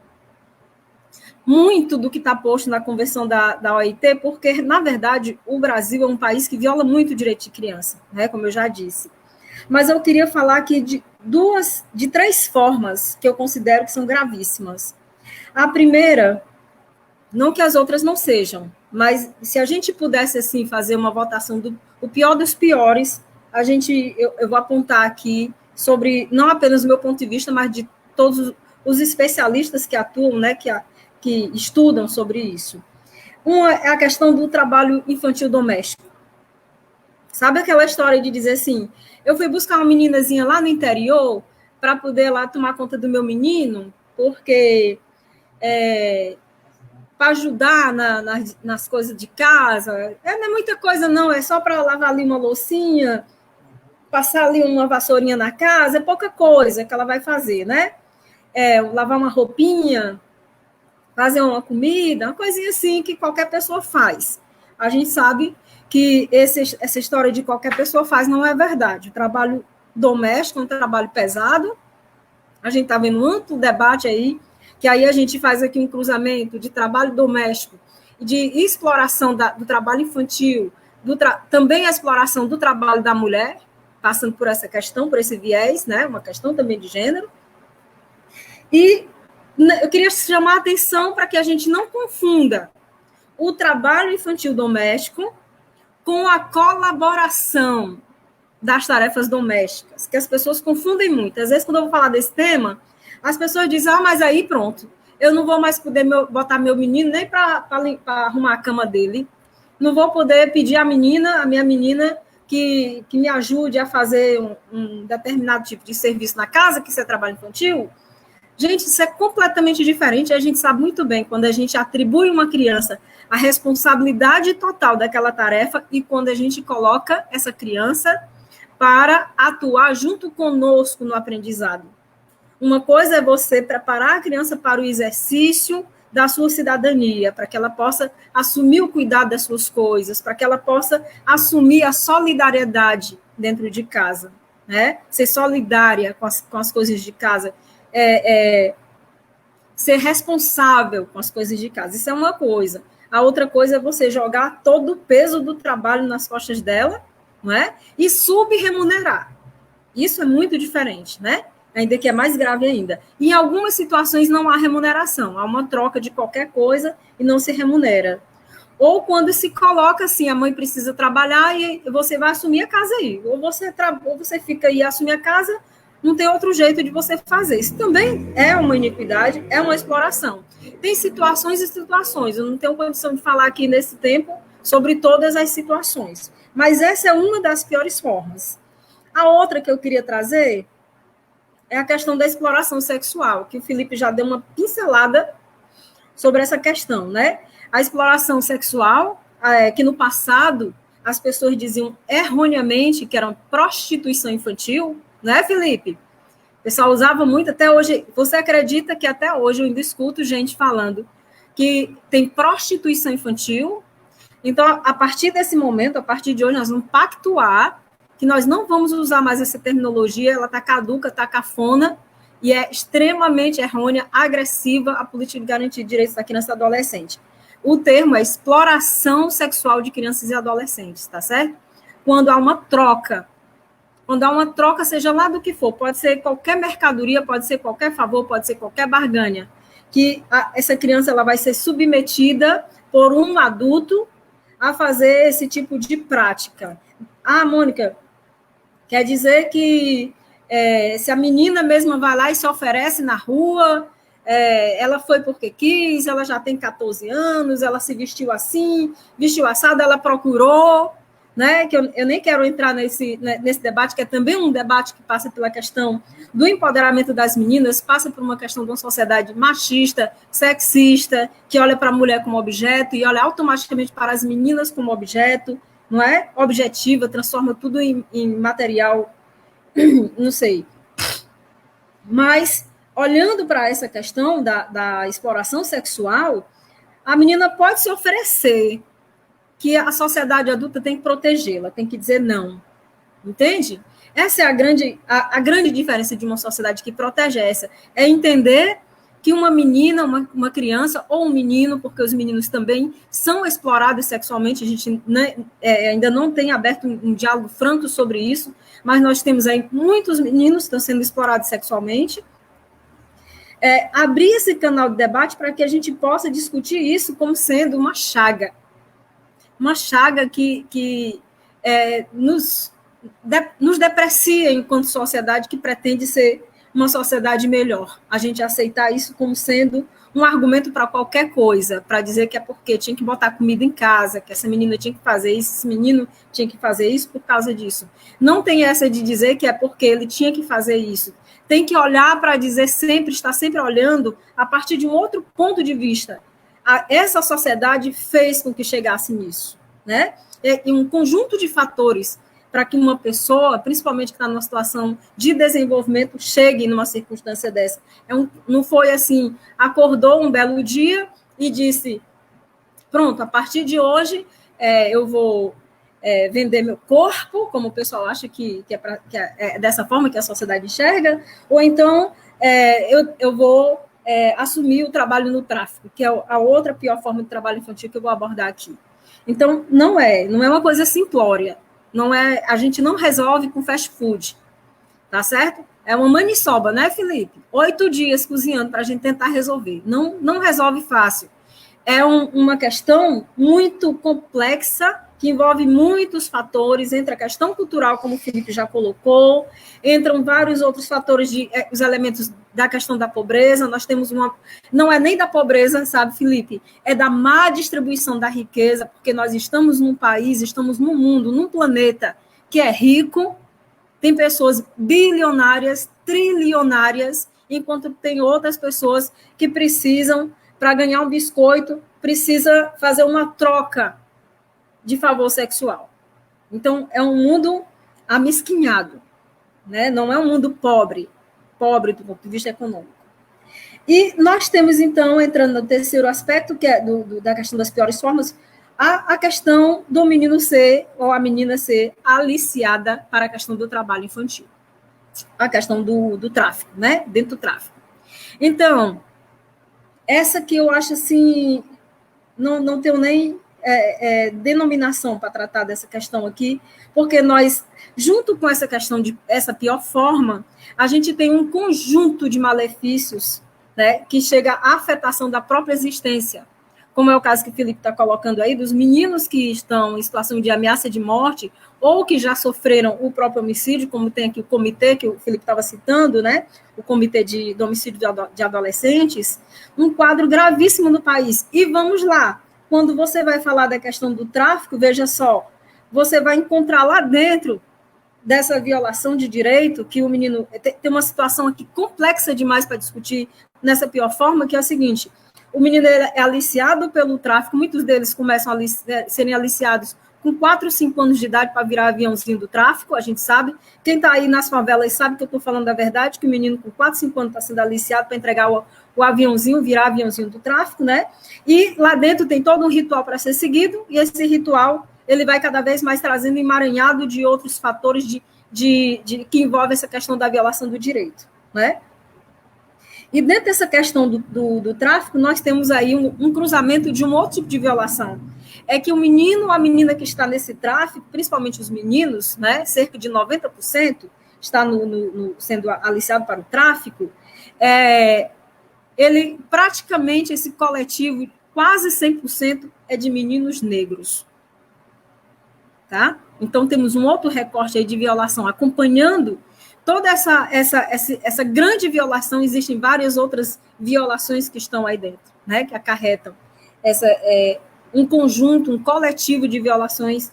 muito do que está posto na Convenção da OIT, porque, na verdade, o Brasil é um país que viola muito o direito de criança, né, como eu já disse. Mas eu queria falar aqui de três formas que eu considero que são gravíssimas. A primeira, não que as outras não sejam, mas se a gente pudesse, assim, fazer uma votação do o pior dos piores, eu vou apontar aqui sobre, não apenas o meu ponto de vista, mas de todos os especialistas que atuam, né, que estudam sobre isso. Uma é a questão do trabalho infantil doméstico. Sabe aquela história de dizer assim, eu fui buscar uma meninazinha lá no interior para poder lá tomar conta do meu menino, porque para ajudar nas coisas de casa, não é muita coisa não, é só para lavar ali uma loucinha, passar ali uma vassourinha na casa, é pouca coisa que ela vai fazer, né? Lavar uma roupinha, fazer uma comida, uma coisinha assim que qualquer pessoa faz. A gente sabe que essa história de qualquer pessoa faz não é verdade. O trabalho doméstico é um trabalho pesado. A gente está vendo um amplo debate aí, que aí a gente faz aqui um cruzamento de trabalho doméstico e de exploração do trabalho infantil, também a exploração do trabalho da mulher, passando por essa questão, por esse viés, né? Uma questão também de gênero. E eu queria chamar a atenção para que a gente não confunda o trabalho infantil doméstico com a colaboração das tarefas domésticas, que as pessoas confundem muito. Às vezes, quando eu vou falar desse tema, as pessoas dizem, mas aí pronto, eu não vou mais poder botar meu menino nem para arrumar a cama dele, não vou poder pedir a minha menina, que me ajude a fazer um determinado tipo de serviço na casa, que isso é trabalho infantil. Gente, isso é completamente diferente. A gente sabe muito bem quando a gente atribui uma criança a responsabilidade total daquela tarefa e quando a gente coloca essa criança para atuar junto conosco no aprendizado. Uma coisa é você preparar a criança para o exercício da sua cidadania, para que ela possa assumir o cuidado das suas coisas, para que ela possa assumir a solidariedade dentro de casa, né? Ser solidária com as coisas de casa. Ser responsável com as coisas de casa. Isso é uma coisa. A outra coisa é você jogar todo o peso do trabalho nas costas dela, não é? E subremunerar. Isso é muito diferente, né? Ainda que é mais grave ainda. Em algumas situações não há remuneração, há uma troca de qualquer coisa e não se remunera. Ou quando se coloca assim, a mãe precisa trabalhar e você vai assumir a casa aí. Ou você fica aí e assume a casa, não tem outro jeito de você fazer. Isso também é uma iniquidade, é uma exploração. Tem situações e situações. Eu não tenho condição de falar aqui nesse tempo sobre todas as situações. Mas essa é uma das piores formas. A outra que eu queria trazer é a questão da exploração sexual, que o Felipe já deu uma pincelada sobre essa questão, né? A exploração sexual, que no passado as pessoas diziam erroneamente que era prostituição infantil, né, Felipe? O pessoal usava muito, até hoje. Você acredita que até hoje eu ainda escuto gente falando que tem prostituição infantil? Então, a partir desse momento, a partir de hoje, nós vamos pactuar que nós não vamos usar mais essa terminologia, ela está caduca, está cafona, e é extremamente errônea, agressiva a política de garantia de direitos da criança e do adolescente. O termo é exploração sexual de crianças e adolescentes, tá certo? Quando há uma troca, seja lá do que for, pode ser qualquer mercadoria, pode ser qualquer favor, pode ser qualquer barganha, que essa criança ela vai ser submetida por um adulto a fazer esse tipo de prática. Mônica, quer dizer que se a menina mesma vai lá e se oferece na rua, ela foi porque quis, ela já tem 14 anos, ela se vestiu assim, vestiu assado, ela procurou, né? Que eu nem quero entrar nesse debate, que é também um debate que passa pela questão do empoderamento das meninas, passa por uma questão de uma sociedade machista, sexista, que olha para a mulher como objeto e olha automaticamente para as meninas como objeto, não é? Objetiva, transforma tudo em material, não sei. Mas, olhando para essa questão da exploração sexual, a menina pode se oferecer, que a sociedade adulta tem que protegê-la, tem que dizer não. Entende? Essa é a grande diferença de uma sociedade que protege essa. É entender que uma menina, uma criança ou um menino, porque os meninos também são explorados sexualmente, a gente ainda não tem aberto um diálogo franco sobre isso, mas nós temos aí muitos meninos que estão sendo explorados sexualmente. Abrir esse canal de debate para que a gente possa discutir isso como sendo uma chaga que nos deprecia enquanto sociedade que pretende ser uma sociedade melhor. A gente aceitar isso como sendo um argumento para qualquer coisa, para dizer que é porque tinha que botar comida em casa, que essa menina tinha que fazer isso, esse menino tinha que fazer isso por causa disso. Não tem essa de dizer que é porque ele tinha que fazer isso. Tem que olhar para dizer sempre, estar sempre olhando a partir de um outro ponto de vista. Essa sociedade fez com que chegasse nisso, né? E um conjunto de fatores para que uma pessoa, principalmente que está numa situação de desenvolvimento, chegue numa circunstância dessa. Não foi assim, acordou um belo dia e disse, pronto, a partir de hoje eu vou vender meu corpo, como o pessoal acha que é dessa forma que a sociedade enxerga, ou então eu vou assumir o trabalho no tráfico, que é a outra pior forma de trabalho infantil que eu vou abordar aqui. Então, não é uma coisa simplória. A gente não resolve com fast food, tá certo? É uma maniçoba, né, Felipe? 8 dias cozinhando para a gente tentar resolver. Não resolve fácil. É uma questão muito complexa, que envolve muitos fatores, entre a questão cultural, como o Felipe já colocou, entram vários outros fatores, os elementos da questão da pobreza. Nós temos não é nem da pobreza, sabe, Felipe? É da má distribuição da riqueza, porque nós estamos num país, estamos num mundo, num planeta que é rico, tem pessoas bilionárias, trilionárias, enquanto tem outras pessoas que precisam, para ganhar um biscoito, precisa fazer uma troca de favor sexual. Então, é um mundo amesquinhado, né? Não é um mundo pobre do ponto de vista econômico. E nós temos, então, entrando no terceiro aspecto, que é da questão das piores formas, a questão do menino ser, ou a menina ser aliciada para a questão do trabalho infantil. A questão do tráfico, né? Dentro do tráfico. Então, essa que eu acho assim, não tenho nem denominação para tratar dessa questão aqui, porque nós, junto com essa questão de essa pior forma, a gente tem um conjunto de malefícios, né, que chega à afetação da própria existência, como é o caso que o Felipe está colocando aí, dos meninos que estão em situação de ameaça de morte, ou que já sofreram o próprio homicídio, como tem aqui o comitê que o Felipe estava citando, né, o comitê de homicídio de adolescentes, um quadro gravíssimo no país. E vamos lá, quando você vai falar da questão do tráfico, veja só, você vai encontrar lá dentro dessa violação de direito, que o menino tem uma situação aqui complexa demais para discutir nessa pior forma, que é o seguinte, o menino é aliciado pelo tráfico, muitos deles começam a serem aliciados com 4 ou 5 anos de idade para virar aviãozinho do tráfico, a gente sabe, quem está aí nas favelas sabe que eu estou falando da verdade, que o menino com 4, 5 anos está sendo aliciado para entregar o aviãozinho, virar aviãozinho do tráfico, né? E lá dentro tem todo um ritual para ser seguido, e esse ritual ele vai cada vez mais trazendo emaranhado de outros fatores que envolvem essa questão da violação do direito, né? E dentro dessa questão do tráfico, nós temos aí um cruzamento de um outro tipo de violação. É que o menino ou a menina que está nesse tráfico, principalmente os meninos, né, cerca de 90% está sendo aliciado para o tráfico, ele praticamente, esse coletivo, quase 100% é de meninos negros. Tá? Então, temos um outro recorte aí de violação, acompanhando toda essa grande violação. Existem várias outras violações que estão aí dentro, né, que acarretam um conjunto, um coletivo de violações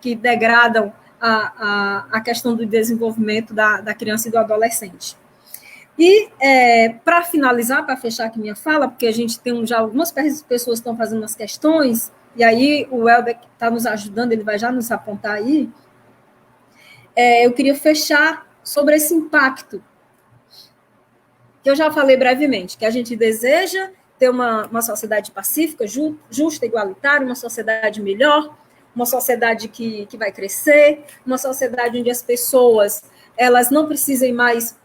que degradam a questão do desenvolvimento da criança e do adolescente. E, para finalizar, para fechar aqui minha fala, porque a gente tem já algumas pessoas que estão fazendo as questões, e aí o Helder está nos ajudando, ele vai já nos apontar aí, eu queria fechar sobre esse impacto, que eu já falei brevemente, que a gente deseja ter uma sociedade pacífica, justa, igualitária, uma sociedade melhor, uma sociedade que vai crescer, uma sociedade onde as pessoas elas não precisem mais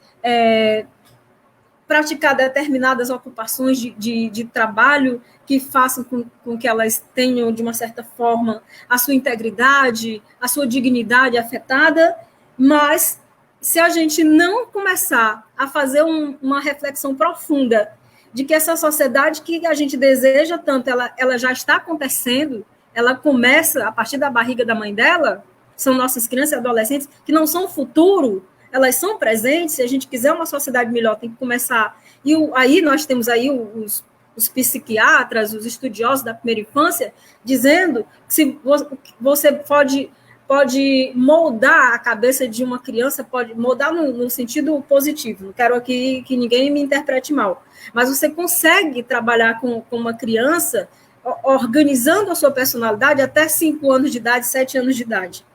praticar determinadas ocupações de trabalho que façam com que elas tenham, de uma certa forma, a sua integridade, a sua dignidade afetada, mas se a gente não começar a fazer uma reflexão profunda de que essa sociedade que a gente deseja tanto, ela já está acontecendo, ela começa a partir da barriga da mãe dela, são nossas crianças e adolescentes, que não são o futuro, elas são presentes. Se a gente quiser uma sociedade melhor, tem que começar. E aí nós temos aí os psiquiatras, os estudiosos da primeira infância, dizendo que se você pode moldar a cabeça de uma criança, pode moldar no sentido positivo. Não quero aqui que ninguém me interprete mal, mas você consegue trabalhar com uma criança organizando a sua personalidade até 5 anos de idade, 7 anos de idade.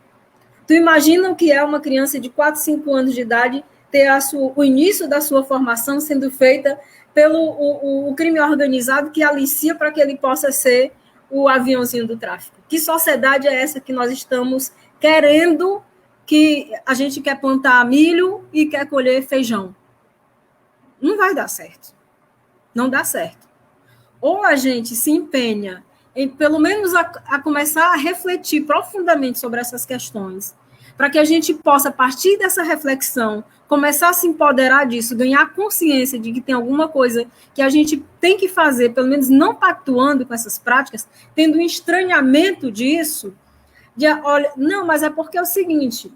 Tu imagina o que é uma criança de 4, 5 anos de idade ter o início da sua formação sendo feita pelo o crime organizado que alicia para que ele possa ser o aviãozinho do tráfico. Que sociedade é essa que nós estamos querendo, que a gente quer plantar milho e quer colher feijão? Não vai dar certo. Não dá certo. Ou a gente se empenha em, pelo menos, a começar a refletir profundamente sobre essas questões, para que a gente possa, a partir dessa reflexão, começar a se empoderar disso, ganhar consciência de que tem alguma coisa que a gente tem que fazer, pelo menos não pactuando com essas práticas, tendo um estranhamento disso, olha, não, mas é porque é o seguinte,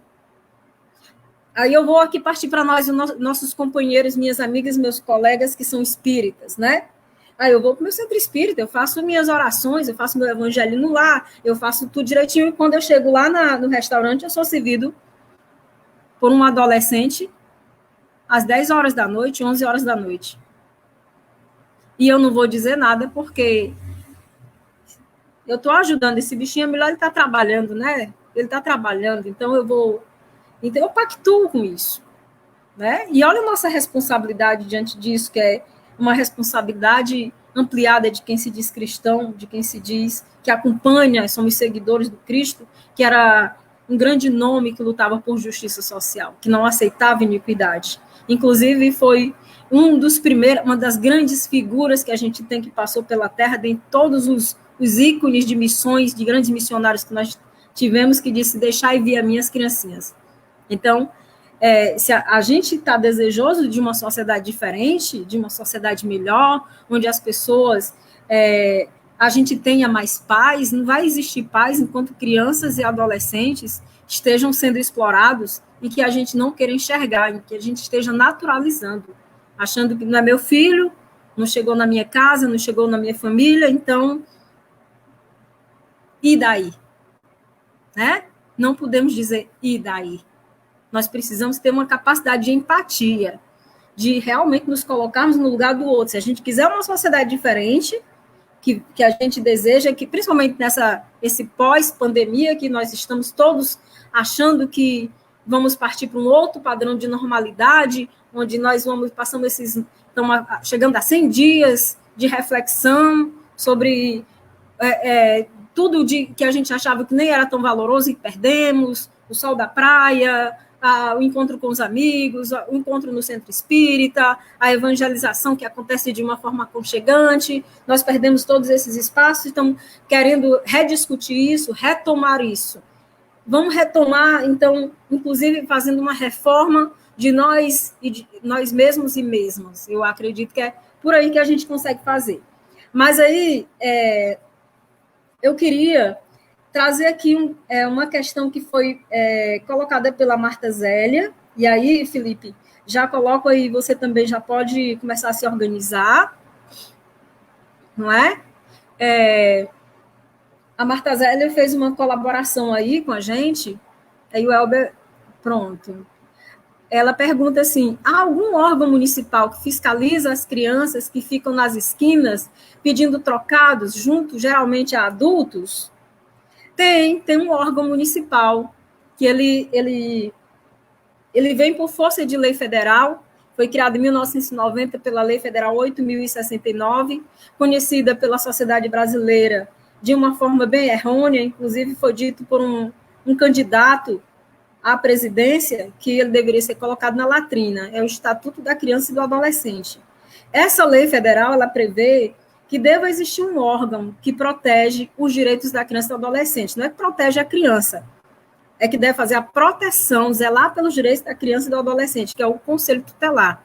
aí eu vou aqui partir para nós, nossos companheiros, minhas amigas, meus colegas que são espíritas, né? Aí eu vou para o meu centro espírita, eu faço minhas orações, eu faço meu evangelho no lar, eu faço tudo direitinho, e quando eu chego lá no restaurante, eu sou servido por um adolescente às 10 horas da noite, 11 horas da noite. E eu não vou dizer nada, porque eu estou ajudando esse bichinho, é melhor ele estar trabalhando, né? Ele está trabalhando, então eu pactuo com isso, né? E olha a nossa responsabilidade diante disso, que é uma responsabilidade ampliada de quem se diz cristão, de quem se diz que acompanha, somos seguidores do Cristo, que era um grande nome que lutava por justiça social, que não aceitava iniquidade. Inclusive, foi uma das grandes figuras que a gente tem que passou pela Terra, dentre todos os ícones de missões, de grandes missionários que nós tivemos, que disse, deixai vir as minhas criancinhas. Então, se a gente está desejoso de uma sociedade diferente, de uma sociedade melhor, onde as pessoas, a gente tenha mais paz, não vai existir paz enquanto crianças e adolescentes estejam sendo explorados e que a gente não queira enxergar, que a gente esteja naturalizando, achando que não é meu filho, não chegou na minha casa, não chegou na minha família, então, e daí? Né? Não podemos dizer, e daí? Nós precisamos ter uma capacidade de empatia, de realmente nos colocarmos no lugar do outro. Se a gente quiser uma sociedade diferente, que a gente deseja, que principalmente esse pós-pandemia, que nós estamos todos achando que vamos partir para um outro padrão de normalidade, onde nós passamos estamos chegando a 100 dias de reflexão sobre tudo que a gente achava que nem era tão valoroso e perdemos, o sol da praia, o encontro com os amigos, o encontro no centro espírita, a evangelização que acontece de uma forma aconchegante. Nós perdemos todos esses espaços, estamos querendo rediscutir isso, retomar isso. Vamos retomar, então, inclusive fazendo uma reforma de nós e de nós mesmos e mesmas. Eu acredito que é por aí que a gente consegue fazer. Mas aí, eu queria trazer aqui uma questão que foi colocada pela Marta Zélia, e aí, Felipe, já coloco aí, você também já pode começar a se organizar, não é? A Marta Zélia fez uma colaboração aí com a gente, aí o Elber, pronto. Ela pergunta assim, há algum órgão municipal que fiscaliza as crianças que ficam nas esquinas pedindo trocados, junto geralmente a adultos? Tem um órgão municipal que ele vem por força de lei federal, foi criada em 1990 pela Lei Federal 8.069, conhecida pela sociedade brasileira de uma forma bem errônea, inclusive foi dito por um candidato à presidência que ele deveria ser colocado na latrina, é o Estatuto da Criança e do Adolescente. Essa lei federal, ela prevê que deva existir um órgão que protege os direitos da criança e do adolescente, não é que protege a criança, é que deve fazer a proteção, zelar pelos direitos da criança e do adolescente, que é o Conselho Tutelar.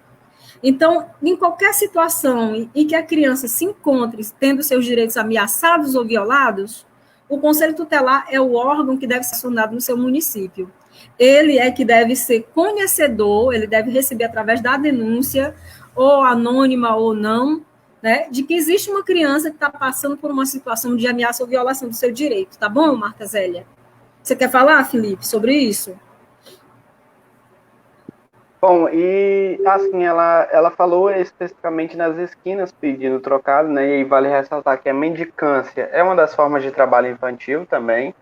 Então, em qualquer situação em que a criança se encontre tendo seus direitos ameaçados ou violados, o Conselho Tutelar é o órgão que deve ser acionado no seu município. Ele é que deve ser conhecedor, ele deve receber através da denúncia, ou anônima ou não, né, de que existe uma criança que está passando por uma situação de ameaça ou violação do seu direito. Tá bom, Marta Zélia? Você quer falar, Felipe, sobre isso? Bom, e assim, ela falou especificamente nas esquinas pedindo trocado, né? E aí vale ressaltar que a mendicância é uma das formas de trabalho infantil também.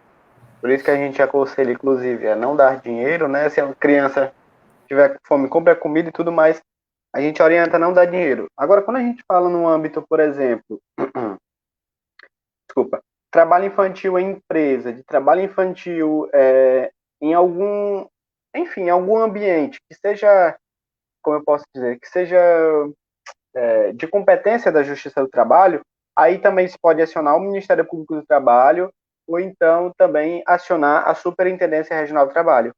Por isso que a gente aconselha, inclusive, a não dar dinheiro, né? Se a criança tiver fome, compra comida e tudo mais, a gente orienta a não dar dinheiro. Agora, quando a gente fala no âmbito, por exemplo, desculpa, trabalho infantil em empresa, de trabalho infantil em algum, enfim, em algum ambiente que seja, como eu posso dizer, que seja de competência da Justiça do Trabalho, aí também se pode acionar o Ministério Público do Trabalho ou então também acionar a Superintendência Regional do Trabalho.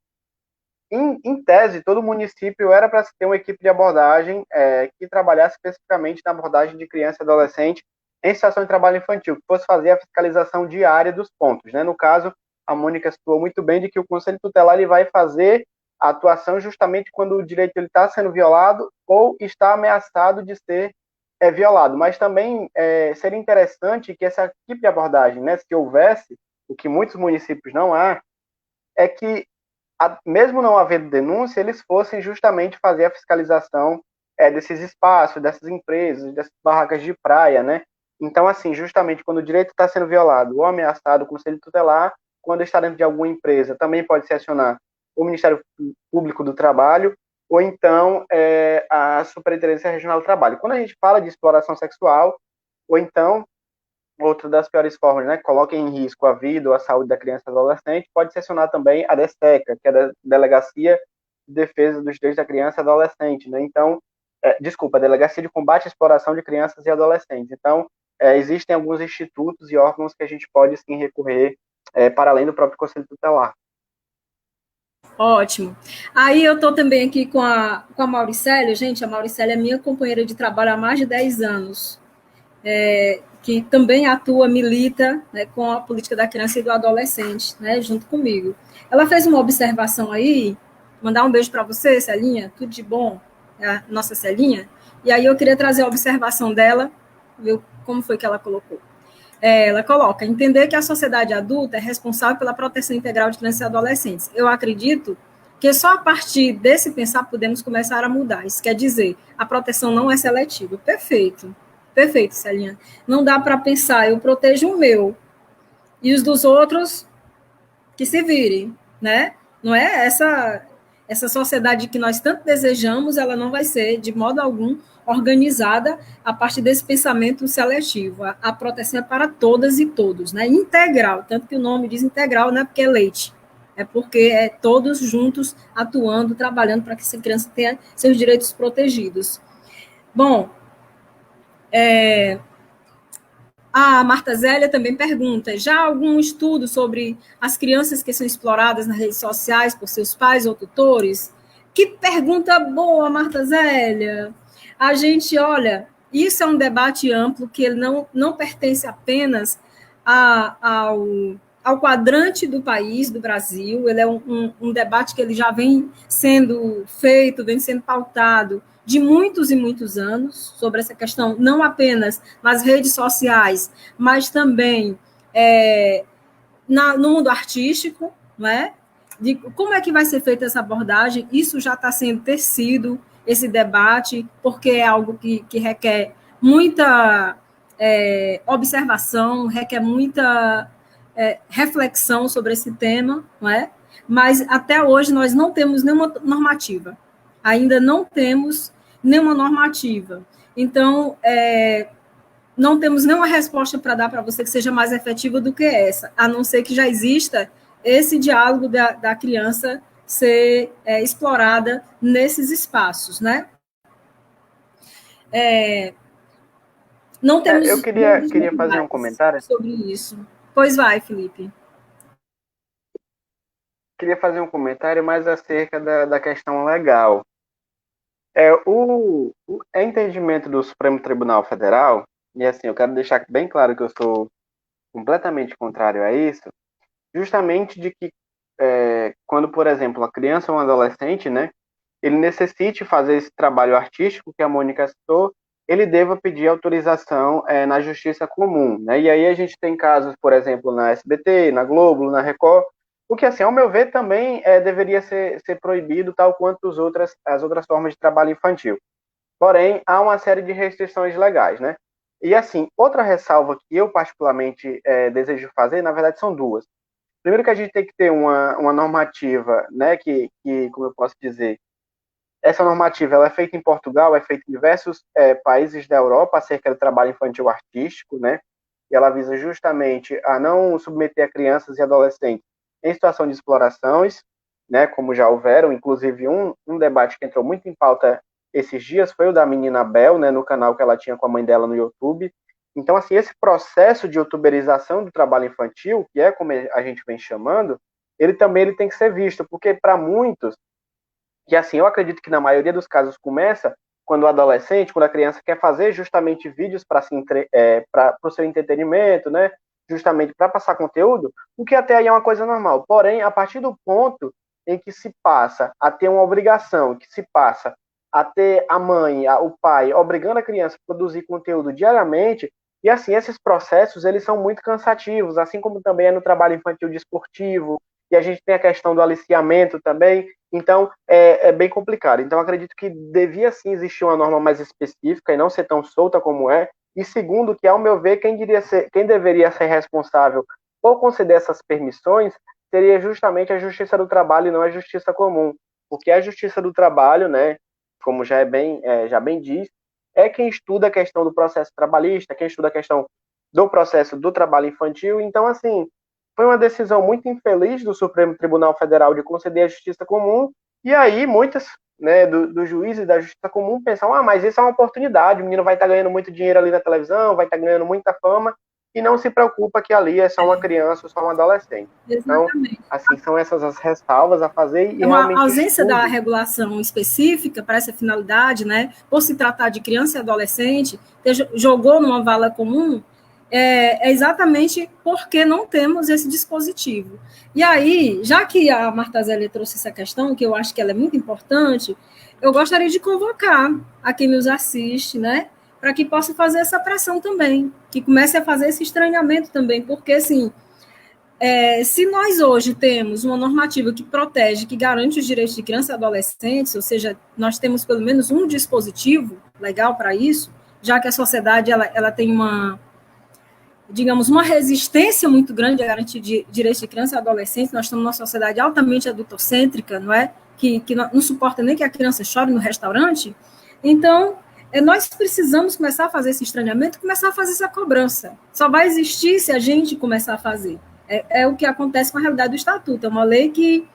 Em tese, todo município era para ter uma equipe de abordagem que trabalhasse especificamente na abordagem de criança e adolescente em situação de trabalho infantil, que fosse fazer a fiscalização diária dos pontos, né? No caso, a Mônica citou muito bem de que o Conselho Tutelar ele vai fazer a atuação justamente quando o direito está sendo violado ou está ameaçado de ser violado. Mas também seria interessante que essa equipe de abordagem, né, se houvesse, o que muitos municípios não há, é que mesmo não havendo denúncia, eles fossem justamente fazer a fiscalização desses espaços, dessas empresas, dessas barracas de praia, né? Então, assim, justamente quando o direito está sendo violado ou ameaçado, o Conselho Tutelar, quando está dentro de alguma empresa, também pode se acionar o Ministério Público do Trabalho ou então a Superintendência Regional do Trabalho. Quando a gente fala de exploração sexual, ou então outra das piores formas, né, coloca em risco a vida ou a saúde da criança e do adolescente, pode se acionar também a DECECA, que é a Delegacia de Defesa dos Direitos da Criança e Adolescente, né? Então, a Delegacia de Combate à Exploração de Crianças e Adolescentes. Então, existem alguns institutos e órgãos que a gente pode, sim, recorrer para além do próprio Conselho Tutelar. Ótimo. Aí eu estou também aqui com a Mauricélia. Gente, a Mauricélia é minha companheira de trabalho há mais de 10 anos. Que também atua, milita, né, com a política da criança e do adolescente, né, junto comigo. Ela fez uma observação aí, mandar um beijo para você, Celinha, tudo de bom, a nossa Celinha, e aí eu queria trazer a observação dela, ver como foi que ela colocou. Ela coloca, entender que a sociedade adulta é responsável pela proteção integral de crianças e adolescentes. Eu acredito que só a partir desse pensar podemos começar a mudar. Isso quer dizer, a proteção não é seletiva. Perfeito, Celinha. Não dá para pensar, eu protejo o meu e os dos outros que se virem, né? Não é essa sociedade que nós tanto desejamos, ela não vai ser, de modo algum, organizada a partir desse pensamento seletivo. A proteção é para todas e todos, né? Integral, tanto que o nome diz integral, não é porque é leite, é porque é todos juntos atuando, trabalhando para que essa criança tenha seus direitos protegidos. Bom, a Marta Zélia também pergunta, já há algum estudo sobre as crianças que são exploradas nas redes sociais por seus pais ou tutores? Que pergunta boa, Marta Zélia! A gente, olha, isso é um debate amplo que ele não pertence apenas ao quadrante do país, do Brasil, ele é um debate que ele já vem sendo feito, vem sendo pautado de muitos e muitos anos, sobre essa questão, não apenas nas redes sociais, mas também no mundo artístico, não é? De como é que vai ser feita essa abordagem, isso já está sendo tecido, esse debate, porque é algo que requer muita observação, requer muita reflexão sobre esse tema, não é? Mas até hoje nós não temos nenhuma normativa, ainda não temos nenhuma normativa. Então, não temos nenhuma resposta para dar para você que seja mais efetiva do que essa, a não ser que já exista esse diálogo da criança ser explorada nesses espaços, né? Não temos eu queria fazer um comentário sobre isso. Pois vai, Felipe. Queria fazer um comentário mais acerca da questão legal. O entendimento do Supremo Tribunal Federal, e assim, eu quero deixar bem claro que eu sou completamente contrário a isso, justamente de que quando, por exemplo, a criança ou um adolescente, né, ele necessite fazer esse trabalho artístico que a Mônica citou, ele deva pedir autorização na Justiça Comum, né? E aí a gente tem casos, por exemplo, na SBT, na Globo, na Record, o que, assim, ao meu ver, também deveria ser proibido, tal quanto as outras formas de trabalho infantil. Porém, há uma série de restrições legais, né? E, assim, outra ressalva que eu particularmente desejo fazer, na verdade, são duas. Primeiro que a gente tem que ter uma normativa, né, que, como eu posso dizer, essa normativa ela é feita em Portugal, é feita em diversos países da Europa acerca do trabalho infantil artístico, né? E ela visa justamente a não submeter a crianças e adolescentes em situação de explorações, né? Como já houveram, inclusive um debate que entrou muito em pauta esses dias foi o da menina Bel, né? No canal que ela tinha com a mãe dela no YouTube. Então, assim, esse processo de youtuberização do trabalho infantil, que é como a gente vem chamando, ele também tem que ser visto, porque para muitos que, assim, eu acredito que na maioria dos casos começa quando o adolescente, quando a criança quer fazer justamente vídeos para o seu entretenimento, né? Justamente para passar conteúdo, o que até aí é uma coisa normal. Porém, a partir do ponto em que se passa a ter uma obrigação, que se passa a ter a mãe, o pai, obrigando a criança a produzir conteúdo diariamente, e assim, esses processos, eles são muito cansativos, assim como também é no trabalho infantil desportivo, e a gente tem a questão do aliciamento também, então é bem complicado. Então, acredito que devia sim existir uma norma mais específica e não ser tão solta como é. E segundo, que ao meu ver, quem deveria ser responsável por conceder essas permissões seria justamente a Justiça do Trabalho e não a Justiça Comum. Porque a Justiça do Trabalho, né, como já bem diz, é quem estuda a questão do processo trabalhista, quem estuda a questão do processo do trabalho infantil. Então, assim, foi uma decisão muito infeliz do Supremo Tribunal Federal de conceder a justiça comum, e aí muitas, né, dos juízes da justiça comum pensam, mas isso é uma oportunidade, o menino vai estar ganhando muito dinheiro ali na televisão, vai estar ganhando muita fama, e não se preocupa que ali é só uma criança ou só um adolescente. Exatamente. Então, assim, são essas as ressalvas a fazer. E uma ausência da regulação específica para essa finalidade, né, por se tratar de criança e adolescente, jogou numa vala comum, é exatamente porque não temos esse dispositivo. E aí, já que a Marta Zélia trouxe essa questão, que eu acho que ela é muito importante, eu gostaria de convocar a quem nos assiste, né, para que possa fazer essa pressão também, que comece a fazer esse estranhamento também, porque, assim, se nós hoje temos uma normativa que protege, que garante os direitos de crianças e adolescentes, ou seja, nós temos pelo menos um dispositivo legal para isso, já que a sociedade ela tem uma resistência muito grande a garantir direitos de crianças e adolescentes. Nós estamos numa sociedade altamente adultocêntrica, não é? Que não suporta nem que a criança chore no restaurante. Então, nós precisamos começar a fazer esse estranhamento, começar a fazer essa cobrança. Só vai existir se a gente começar a fazer. É o que acontece com a realidade do Estatuto. É uma lei que,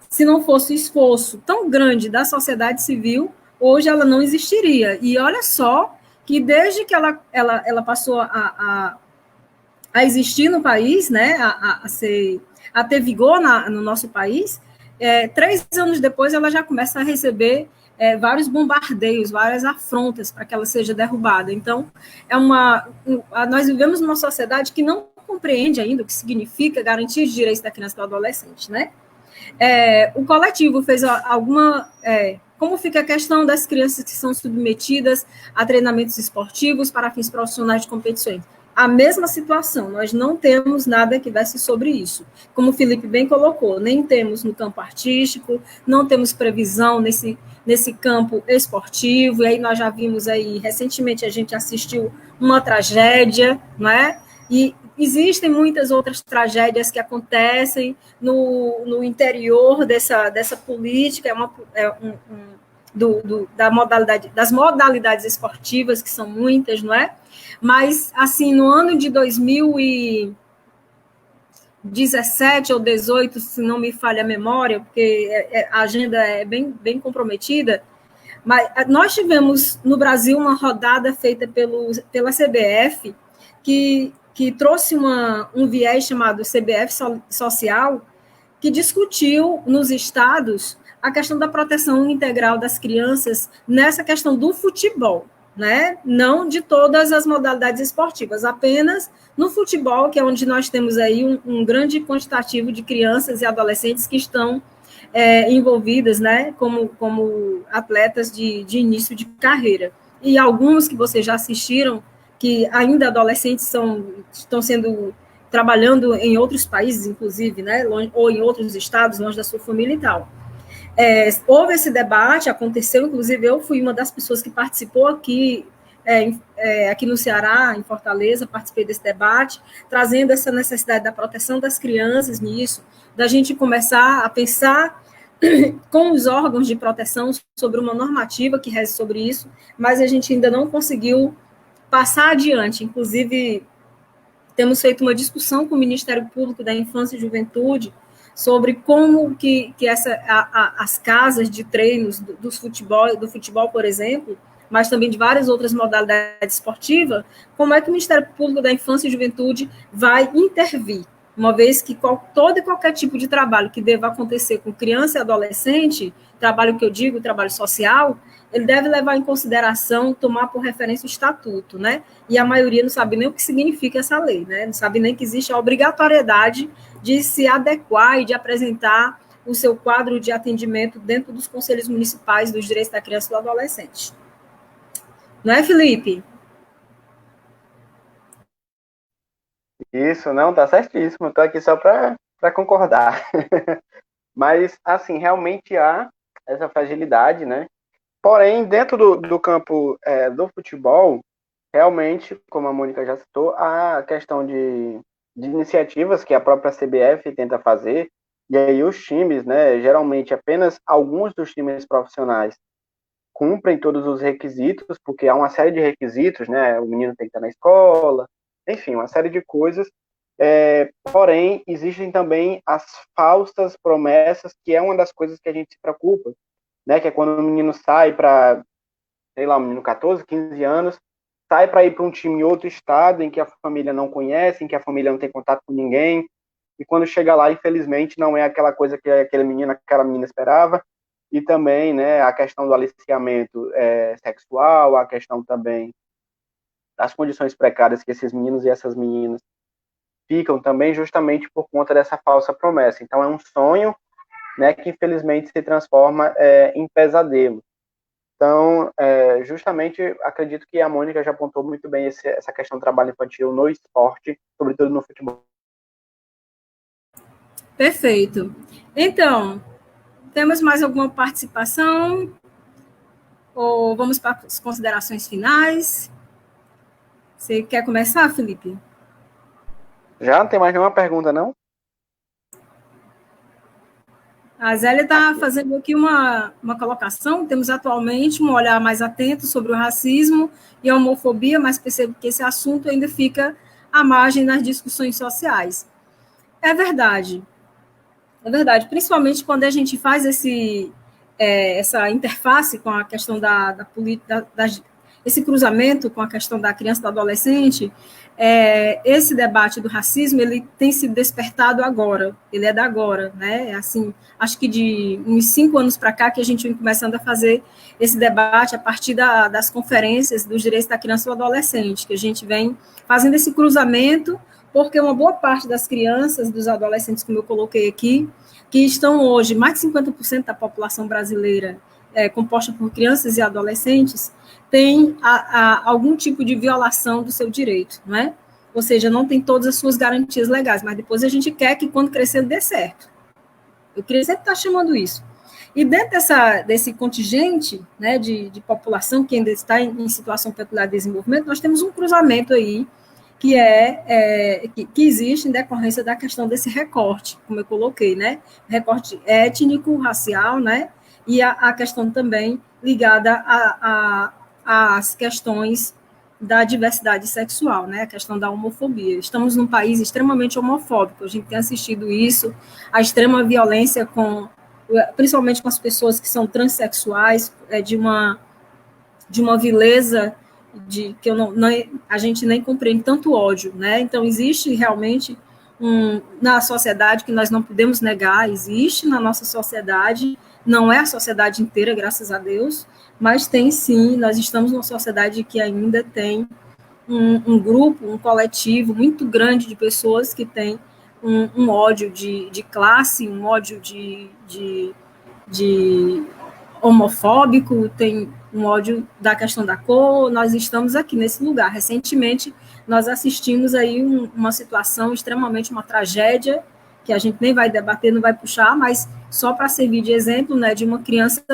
se não fosse o esforço tão grande da sociedade civil, hoje ela não existiria. E olha só que desde que ela passou a existir no país, né, a ter vigor no nosso país, 3 anos depois ela já começa a receber vários bombardeios, várias afrontas para que ela seja derrubada. Então, nós vivemos numa sociedade que não compreende ainda o que significa garantir os direitos da criança e do adolescente, né? O coletivo fez como fica a questão das crianças que são submetidas a treinamentos esportivos para fins profissionais de competições? A mesma situação, nós não temos nada que verse sobre isso. Como o Felipe bem colocou, nem temos no campo artístico, não temos previsão nesse campo esportivo, e aí nós já vimos aí, recentemente a gente assistiu uma tragédia, não é? E existem muitas outras tragédias que acontecem no interior dessa política, das modalidades esportivas, que são muitas, não é? Mas, assim, no ano de 2017 ou 18, se não me falha a memória, porque a agenda é bem comprometida, mas nós tivemos no Brasil uma rodada feita pela CBF, que trouxe um viés chamado CBF Social, que discutiu nos estados a questão da proteção integral das crianças nessa questão do futebol, né? Não de todas as modalidades esportivas, apenas no futebol, que é onde nós temos aí um grande quantitativo de crianças e adolescentes que estão envolvidas, né, como atletas de início de carreira. E alguns que vocês já assistiram, que ainda adolescentes estão trabalhando em outros países, inclusive, né, ou em outros estados, longe da sua família e tal. Houve esse debate, aconteceu, inclusive eu fui uma das pessoas que participou aqui no Ceará, em Fortaleza, participei desse debate, trazendo essa necessidade da proteção das crianças nisso, da gente começar a pensar com os órgãos de proteção sobre uma normativa que reze sobre isso, mas a gente ainda não conseguiu passar adiante. Inclusive, temos feito uma discussão com o Ministério Público da Infância e Juventude sobre como que as casas de treinos do futebol, por exemplo, mas também de várias outras modalidades esportivas, como é que o Ministério Público da Infância e Juventude vai intervir, uma vez que todo e qualquer tipo de trabalho que deva acontecer com criança e adolescente, trabalho que eu digo, trabalho social, ele deve levar em consideração, tomar por referência o estatuto, né? E a maioria não sabe nem o que significa essa lei, né? Não sabe nem que existe a obrigatoriedade de se adequar e de apresentar o seu quadro de atendimento dentro dos conselhos municipais dos direitos da criança e do adolescente. Não é, Felipe? Isso, não, tá certíssimo. Estou aqui só para concordar. Mas, assim, realmente há essa fragilidade, né? Porém, dentro do campo do futebol, realmente, como a Mônica já citou, a questão de iniciativas que a própria CBF tenta fazer, e aí os times, né, geralmente apenas alguns dos times profissionais cumprem todos os requisitos, porque há uma série de requisitos, né, o menino tem que estar na escola, enfim, uma série de coisas, porém, existem também as falsas promessas, que é uma das coisas que a gente se preocupa, né, que é quando o menino sai para, sei lá, um menino 14, 15 anos, sai para ir para um time em outro estado, em que a família não conhece, em que a família não tem contato com ninguém, e quando chega lá, infelizmente, não é aquela coisa que aquele menino, aquela menina esperava, e também, né, a questão do aliciamento sexual, a questão também das condições precárias que esses meninos e essas meninas ficam também justamente por conta dessa falsa promessa. Então, é um sonho, né, que infelizmente se transforma em pesadelo. Então, justamente, acredito que a Mônica já apontou muito bem essa questão do trabalho infantil no esporte, sobretudo no futebol. Perfeito. Então, temos mais alguma participação? Ou vamos para as considerações finais? Você quer começar, Felipe? Já não tem mais nenhuma pergunta, não? A Zélia está fazendo aqui uma colocação. Temos atualmente um olhar mais atento sobre o racismo e a homofobia, mas percebo que esse assunto ainda fica à margem nas discussões sociais. É verdade, principalmente quando a gente faz essa interface com a questão esse cruzamento com a questão da criança e do adolescente, esse debate do racismo, ele tem sido despertado agora, ele é da agora, né? Assim, acho que de uns 5 anos para cá que a gente vem começando a fazer esse debate a partir das conferências dos direitos da criança e do adolescente, que a gente vem fazendo esse cruzamento, porque uma boa parte das crianças, dos adolescentes, como eu coloquei aqui, que estão hoje, mais de 50% da população brasileira composta por crianças e adolescentes, tem algum tipo de violação do seu direito, não é? Ou seja, não tem todas as suas garantias legais, mas depois a gente quer que quando crescer dê certo. Eu queria sempre estar chamando isso. E dentro desse contingente, né, de população que ainda está em situação peculiar de desenvolvimento, nós temos um cruzamento aí que existe em decorrência da questão desse recorte, como eu coloquei, né? Recorte étnico, racial, né? E a questão também ligada às questões da diversidade sexual, né? A questão da homofobia. Estamos num país extremamente homofóbico, a gente tem assistido isso, a extrema violência principalmente com as pessoas que são transexuais, de uma vileza que a gente nem compreende tanto ódio, né? Então existe realmente na sociedade que nós não podemos negar, existe na nossa sociedade, não é a sociedade inteira, graças a Deus, mas tem sim, nós estamos numa sociedade que ainda tem um grupo, um coletivo muito grande de pessoas que tem um ódio de classe, um ódio de homofóbico, tem um ódio da questão da cor. Nós estamos aqui nesse lugar. Recentemente, nós assistimos aí uma situação extremamente, uma tragédia, que a gente nem vai debater, não vai puxar, mas só para servir de exemplo, né, de uma criança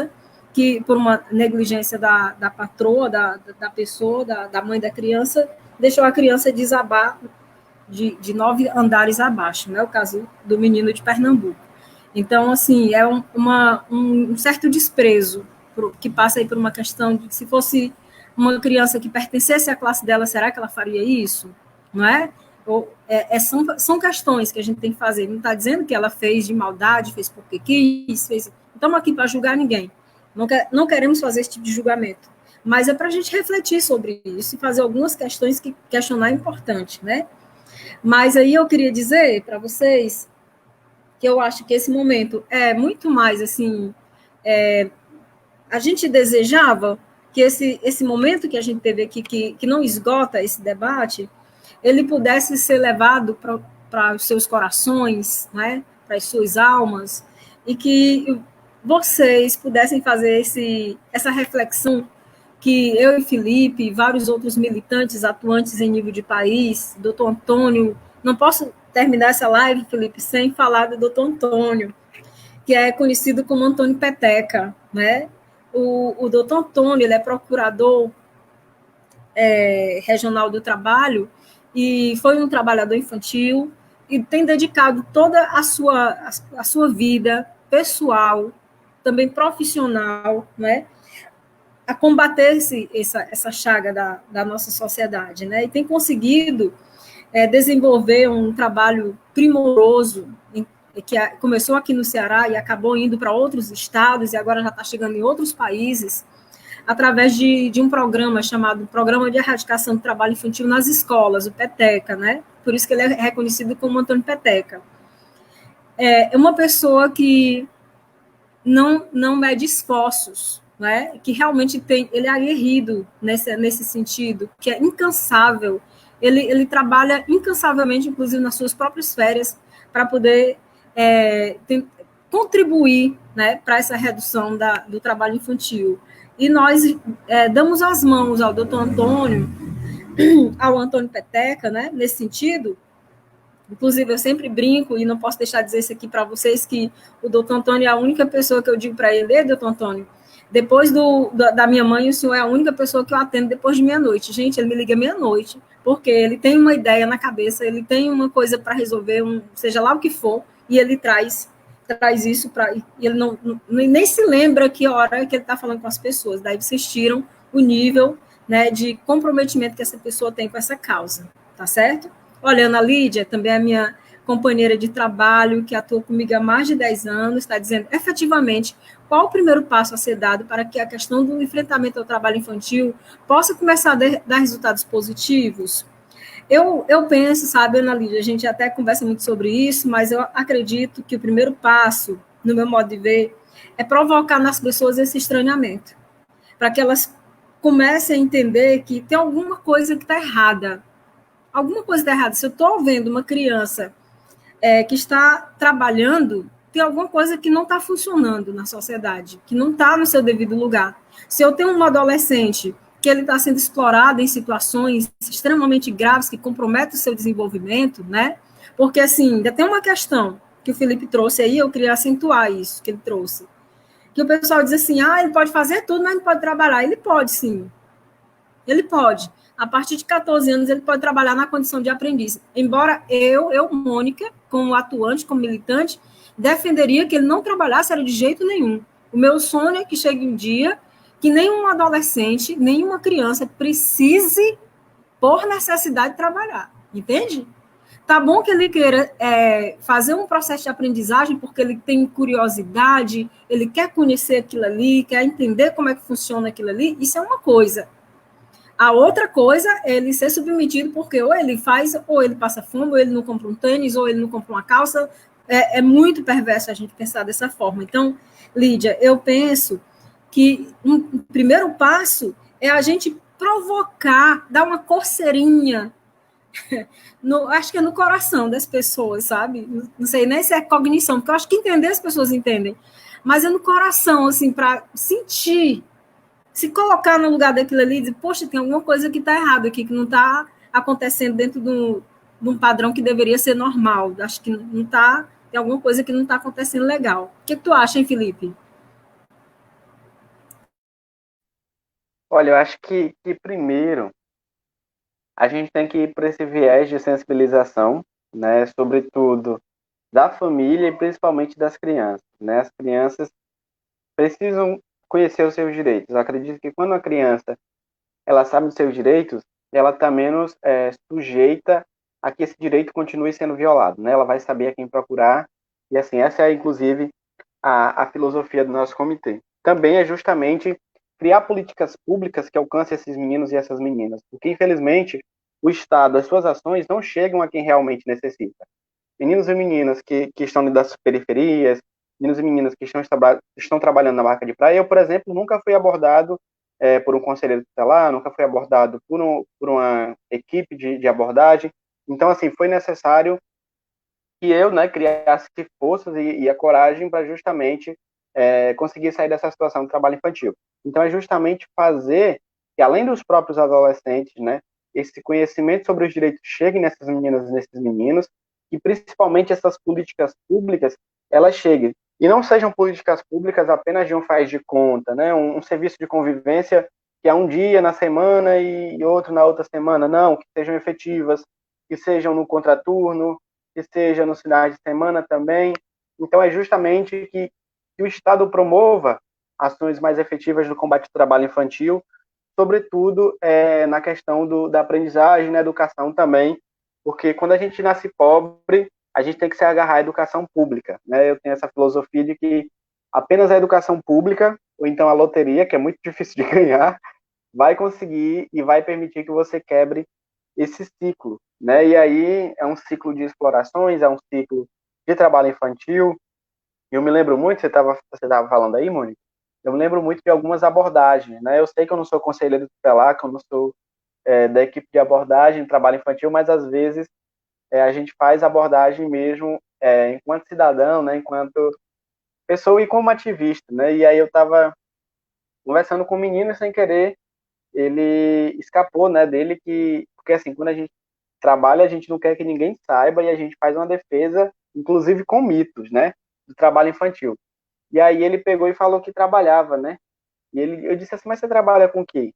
que, por uma negligência da patroa, da pessoa, da mãe da criança, deixou a criança desabar de 9 andares abaixo, né, o caso do menino de Pernambuco. Então, assim, é um certo desprezo que passa aí por uma questão de que se fosse uma criança que pertencesse à classe dela, será que ela faria isso? Não é? São questões que a gente tem que fazer. Não está dizendo que ela fez de maldade, fez porque quis, fez. Não estamos aqui para julgar ninguém. Não queremos fazer esse tipo de julgamento. Mas é para a gente refletir sobre isso e fazer algumas questões que questionar é importante, né? Mas aí eu queria dizer para vocês que eu acho que esse momento é muito mais, assim, a gente desejava que esse momento que a gente teve aqui, que não esgota esse debate, ele pudesse ser levado para os seus corações, né, para as suas almas, e que vocês pudessem fazer essa reflexão que eu e Felipe, e vários outros militantes atuantes em nível de país, doutor Antônio, não posso terminar essa live, Felipe, sem falar do doutor Antônio, que é conhecido como Antônio Peteca, né? O doutor Antônio, ele é procurador regional do trabalho e foi um trabalhador infantil e tem dedicado toda a sua vida pessoal, também profissional, né, a combater essa chaga da nossa sociedade, né, e tem conseguido desenvolver um trabalho primoroso, que começou aqui no Ceará e acabou indo para outros estados e agora já está chegando em outros países, através de um programa chamado Programa de Erradicação do Trabalho Infantil nas Escolas, o PETECA, né? Por isso que ele é reconhecido como Antônio Peteca. É uma pessoa que não mede esforços, né? Que realmente ele é aguerrido nesse sentido, que é incansável. Ele trabalha incansavelmente, inclusive nas suas próprias férias, para poder contribuir, né, para essa redução do trabalho infantil. E nós damos as mãos ao doutor Antônio, ao Antônio Peteca, né, nesse sentido. Inclusive, eu sempre brinco, e não posso deixar de dizer isso aqui para vocês, que o doutor Antônio é a única pessoa que eu digo para ele, doutor Antônio, depois da minha mãe, o senhor é a única pessoa que eu atendo depois de meia-noite. Gente, ele me liga meia-noite, porque ele tem uma ideia na cabeça, ele tem uma coisa para resolver, seja lá o que for, e ele traz isso para. E ele nem se lembra que hora que ele está falando com as pessoas. Daí vocês tiram o nível, né, de comprometimento que essa pessoa tem com essa causa, tá certo? Olha, Ana Lídia, também é minha companheira de trabalho, que atua comigo há mais de 10 anos, está dizendo efetivamente qual o primeiro passo a ser dado para que a questão do enfrentamento ao trabalho infantil possa começar a dar resultados positivos. Eu penso, sabe, Ana Lídia, a gente até conversa muito sobre isso, mas eu acredito que o primeiro passo, no meu modo de ver, é provocar nas pessoas esse estranhamento, para que elas comecem a entender que tem alguma coisa que está errada. Alguma coisa está errada. Se eu estou vendo uma criança que está trabalhando, tem alguma coisa que não está funcionando na sociedade, que não está no seu devido lugar. Se eu tenho um adolescente que ele está sendo explorado em situações extremamente graves que comprometem o seu desenvolvimento, né? Porque, assim, ainda tem uma questão que o Felipe trouxe aí, eu queria acentuar isso que ele trouxe. Que o pessoal diz assim, ele pode fazer tudo, mas não pode trabalhar. Ele pode, sim. Ele pode. A partir de 14 anos, ele pode trabalhar na condição de aprendiz. Embora eu, Mônica, como atuante, como militante, defenderia que ele não trabalhasse era de jeito nenhum. O meu sonho é que chegue um dia que nenhum adolescente, nenhuma criança precise, por necessidade, trabalhar, entende? Tá bom que ele queira fazer um processo de aprendizagem porque ele tem curiosidade, ele quer conhecer aquilo ali, quer entender como é que funciona aquilo ali, isso é uma coisa. A outra coisa é ele ser submetido porque ou ele faz, ou ele passa fome, ou ele não compra um tênis, ou ele não compra uma calça. É muito perverso a gente pensar dessa forma. Então, Lídia, eu penso que um primeiro passo é a gente provocar, dar uma coceirinha, acho que é no coração das pessoas, sabe? Não sei nem se é cognição, porque eu acho que entender as pessoas entendem, mas é no coração, assim, para sentir, se colocar no lugar daquilo ali e dizer, poxa, tem alguma coisa que está errado aqui, que não está acontecendo dentro de um padrão que deveria ser normal. Acho que não está, tem alguma coisa que não está acontecendo legal. O que tu acha, hein, Felipe? Olha, eu acho que primeiro a gente tem que ir por esse viés de sensibilização, né, sobretudo da família e principalmente das crianças, né? As crianças precisam conhecer os seus direitos. Eu acredito que quando a criança ela sabe os seus direitos, ela está menos sujeita a que esse direito continue sendo violado, né? Ela vai saber a quem procurar e assim essa é inclusive a filosofia do nosso comitê. Também é justamente criar políticas públicas que alcancem esses meninos e essas meninas, porque infelizmente o Estado, as suas ações não chegam a quem realmente necessita. Meninos e meninas que estão das periferias, meninos e meninas que estão trabalhando na marca de praia. Eu, por exemplo, nunca fui abordado por um conselheiro tutelar, nunca fui abordado por uma equipe de abordagem. Então, assim, foi necessário que eu, né, criasse forças e a coragem para justamente conseguir sair dessa situação do trabalho infantil. Então, é justamente fazer que, além dos próprios adolescentes, né, esse conhecimento sobre os direitos chegue nessas meninas e nesses meninos, e principalmente essas políticas públicas, elas cheguem. E não sejam políticas públicas apenas de um faz de conta, né, um serviço de convivência que é um dia na semana e outro na outra semana. Não, que sejam efetivas, que sejam no contraturno, que seja nos finais de semana também. Então, é justamente que o Estado promova ações mais efetivas no combate ao trabalho infantil, sobretudo na questão da aprendizagem, na educação também, porque quando a gente nasce pobre, a gente tem que se agarrar à educação pública, né? Eu tenho essa filosofia de que apenas a educação pública, ou então a loteria, que é muito difícil de ganhar, vai conseguir e vai permitir que você quebre esse ciclo, né? E aí é um ciclo de explorações, é um ciclo de trabalho infantil. Eu me lembro muito, você estava falando aí, Mônica, eu me lembro muito de algumas abordagens, né? Eu sei que eu não sou conselheiro tutelar, que eu não sou da equipe de abordagem de trabalho infantil, mas às vezes a gente faz abordagem mesmo enquanto cidadão, né? Enquanto pessoa e como ativista, né? E aí eu estava conversando com um menino e sem querer ele escapou, né, dele porque assim, quando a gente trabalha, a gente não quer que ninguém saiba e a gente faz uma defesa, inclusive com mitos, né, do trabalho infantil. E aí ele pegou e falou que trabalhava, né? Eu disse assim, mas você trabalha com o quê?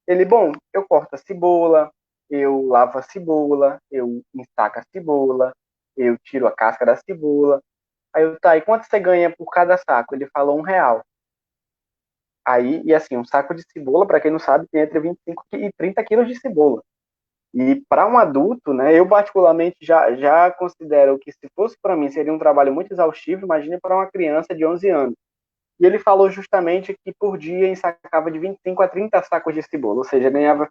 Ele, bom, eu corto a cebola, eu lavo a cebola, eu ensaco a cebola, eu tiro a casca da cebola. Aí eu, tá, e quanto você ganha por cada saco? Ele falou R$ 1. Aí, e assim, um saco de cebola, para quem não sabe, tem entre 25 e 30 quilos de cebola. E para um adulto, né, eu particularmente já considero que se fosse para mim seria um trabalho muito exaustivo, imagine para uma criança de 11 anos. E ele falou justamente que por dia ensacava de 25 a 30 sacos de cebola, ou seja, ganhava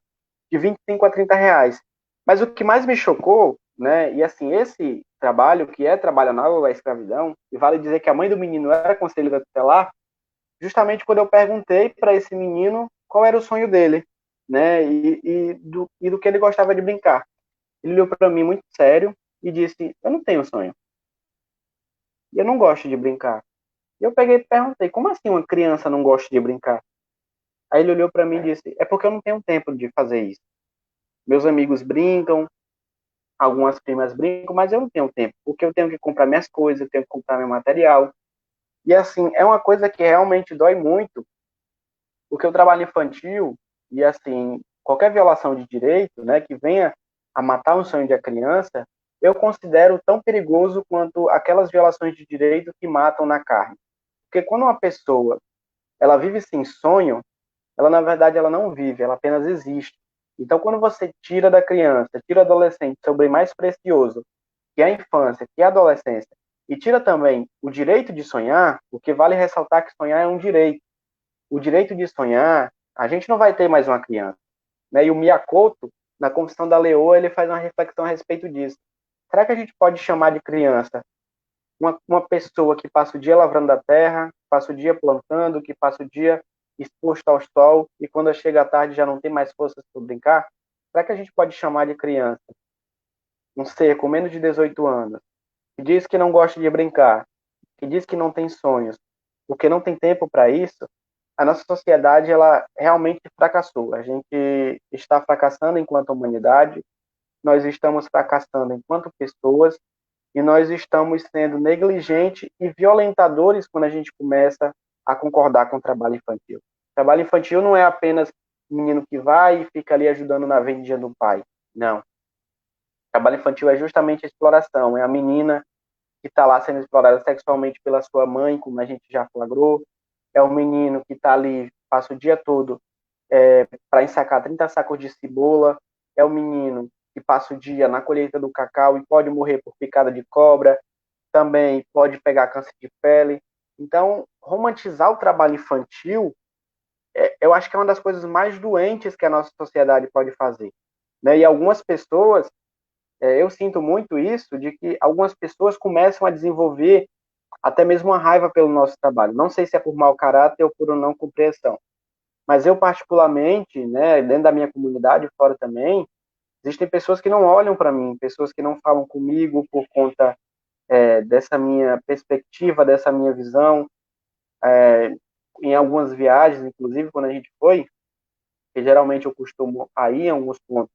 de 25 a 30 reais. Mas o que mais me chocou, né, e assim, esse trabalho, que é trabalho análogo à escravidão, e vale dizer que a mãe do menino era conselheira tutelar, justamente quando eu perguntei para esse menino qual era o sonho dele, né, e do que ele gostava de brincar. Ele olhou para mim muito sério e disse: eu não tenho sonho, eu não gosto de brincar. E eu peguei e perguntei: como assim uma criança não gosta de brincar? Aí ele olhou para mim e disse: é porque eu não tenho tempo de fazer isso. Meus amigos brincam, algumas primas brincam, mas eu não tenho tempo, porque eu tenho que comprar minhas coisas, eu tenho que comprar meu material. E assim, é uma coisa que realmente dói muito, porque o trabalho infantil e assim qualquer violação de direito, né, que venha a matar o sonho da criança, eu considero tão perigoso quanto aquelas violações de direito que matam na carne. Porque quando uma pessoa ela vive sem sonho, ela na verdade ela não vive, ela apenas existe. Então, quando você tira da criança, tira do adolescente seu bem mais precioso, que é a infância, que é a adolescência, e tira também o direito de sonhar, porque vale ressaltar que sonhar é um direito. O direito de sonhar, a gente não vai ter mais uma criança, né? E o Miyakoto, na Confissão da Leoa, ele faz uma reflexão a respeito disso. Será que a gente pode chamar de criança uma pessoa que passa o dia lavrando a terra, que passa o dia plantando, que passa o dia exposto ao sol e quando chega à tarde já não tem mais forças para brincar? Será que a gente pode chamar de criança um ser com menos de 18 anos, que diz que não gosta de brincar, que diz que não tem sonhos, porque não tem tempo para isso? A nossa sociedade ela realmente fracassou. A gente está fracassando enquanto humanidade, nós estamos fracassando enquanto pessoas e nós estamos sendo negligentes e violentadores quando a gente começa a concordar com o trabalho infantil. O trabalho infantil não é apenas o menino que vai e fica ali ajudando na vendinha do pai. Não. O trabalho infantil é justamente a exploração, é a menina que está lá sendo explorada sexualmente pela sua mãe, como a gente já flagrou, é o menino que está ali, passa o dia todo para ensacar 30 sacos de cebola, é o menino que passa o dia na colheita do cacau e pode morrer por picada de cobra, também pode pegar câncer de pele. Então, romantizar o trabalho infantil, eu acho que é uma das coisas mais doentes que a nossa sociedade pode fazer. Né? E algumas pessoas, eu sinto muito isso, de que algumas pessoas começam a desenvolver até mesmo uma raiva pelo nosso trabalho. Não sei se é por mau caráter ou por não compreensão. Mas eu, particularmente, né, dentro da minha comunidade, fora também, existem pessoas que não olham para mim, pessoas que não falam comigo por conta dessa minha perspectiva, dessa minha visão. Em algumas viagens, inclusive, quando a gente foi, que geralmente eu costumo ir em alguns pontos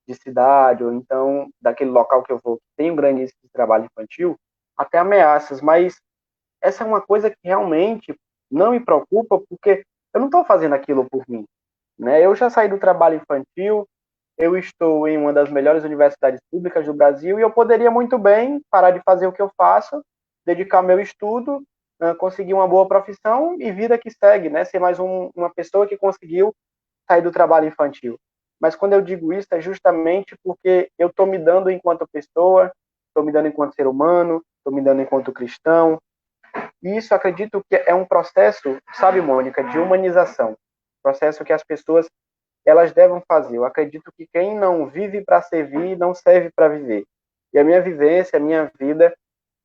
de cidade, ou então daquele local que eu vou, que tem um grande índice de trabalho infantil, até ameaças, mas essa é uma coisa que realmente não me preocupa, porque eu não estou fazendo aquilo por mim. Né? Eu já saí do trabalho infantil, eu estou em uma das melhores universidades públicas do Brasil e eu poderia muito bem parar de fazer o que eu faço, dedicar meu estudo, conseguir uma boa profissão e vida que segue, né? Ser mais uma pessoa que conseguiu sair do trabalho infantil. Mas quando eu digo isso é justamente porque eu estou me dando enquanto pessoa, estou me dando enquanto ser humano, estou me dando enquanto cristão. E isso acredito que é um processo, sabe, Mônica, de humanização. Processo que as pessoas elas devem fazer. Eu acredito que quem não vive para servir não serve para viver. E a minha vivência, a minha vida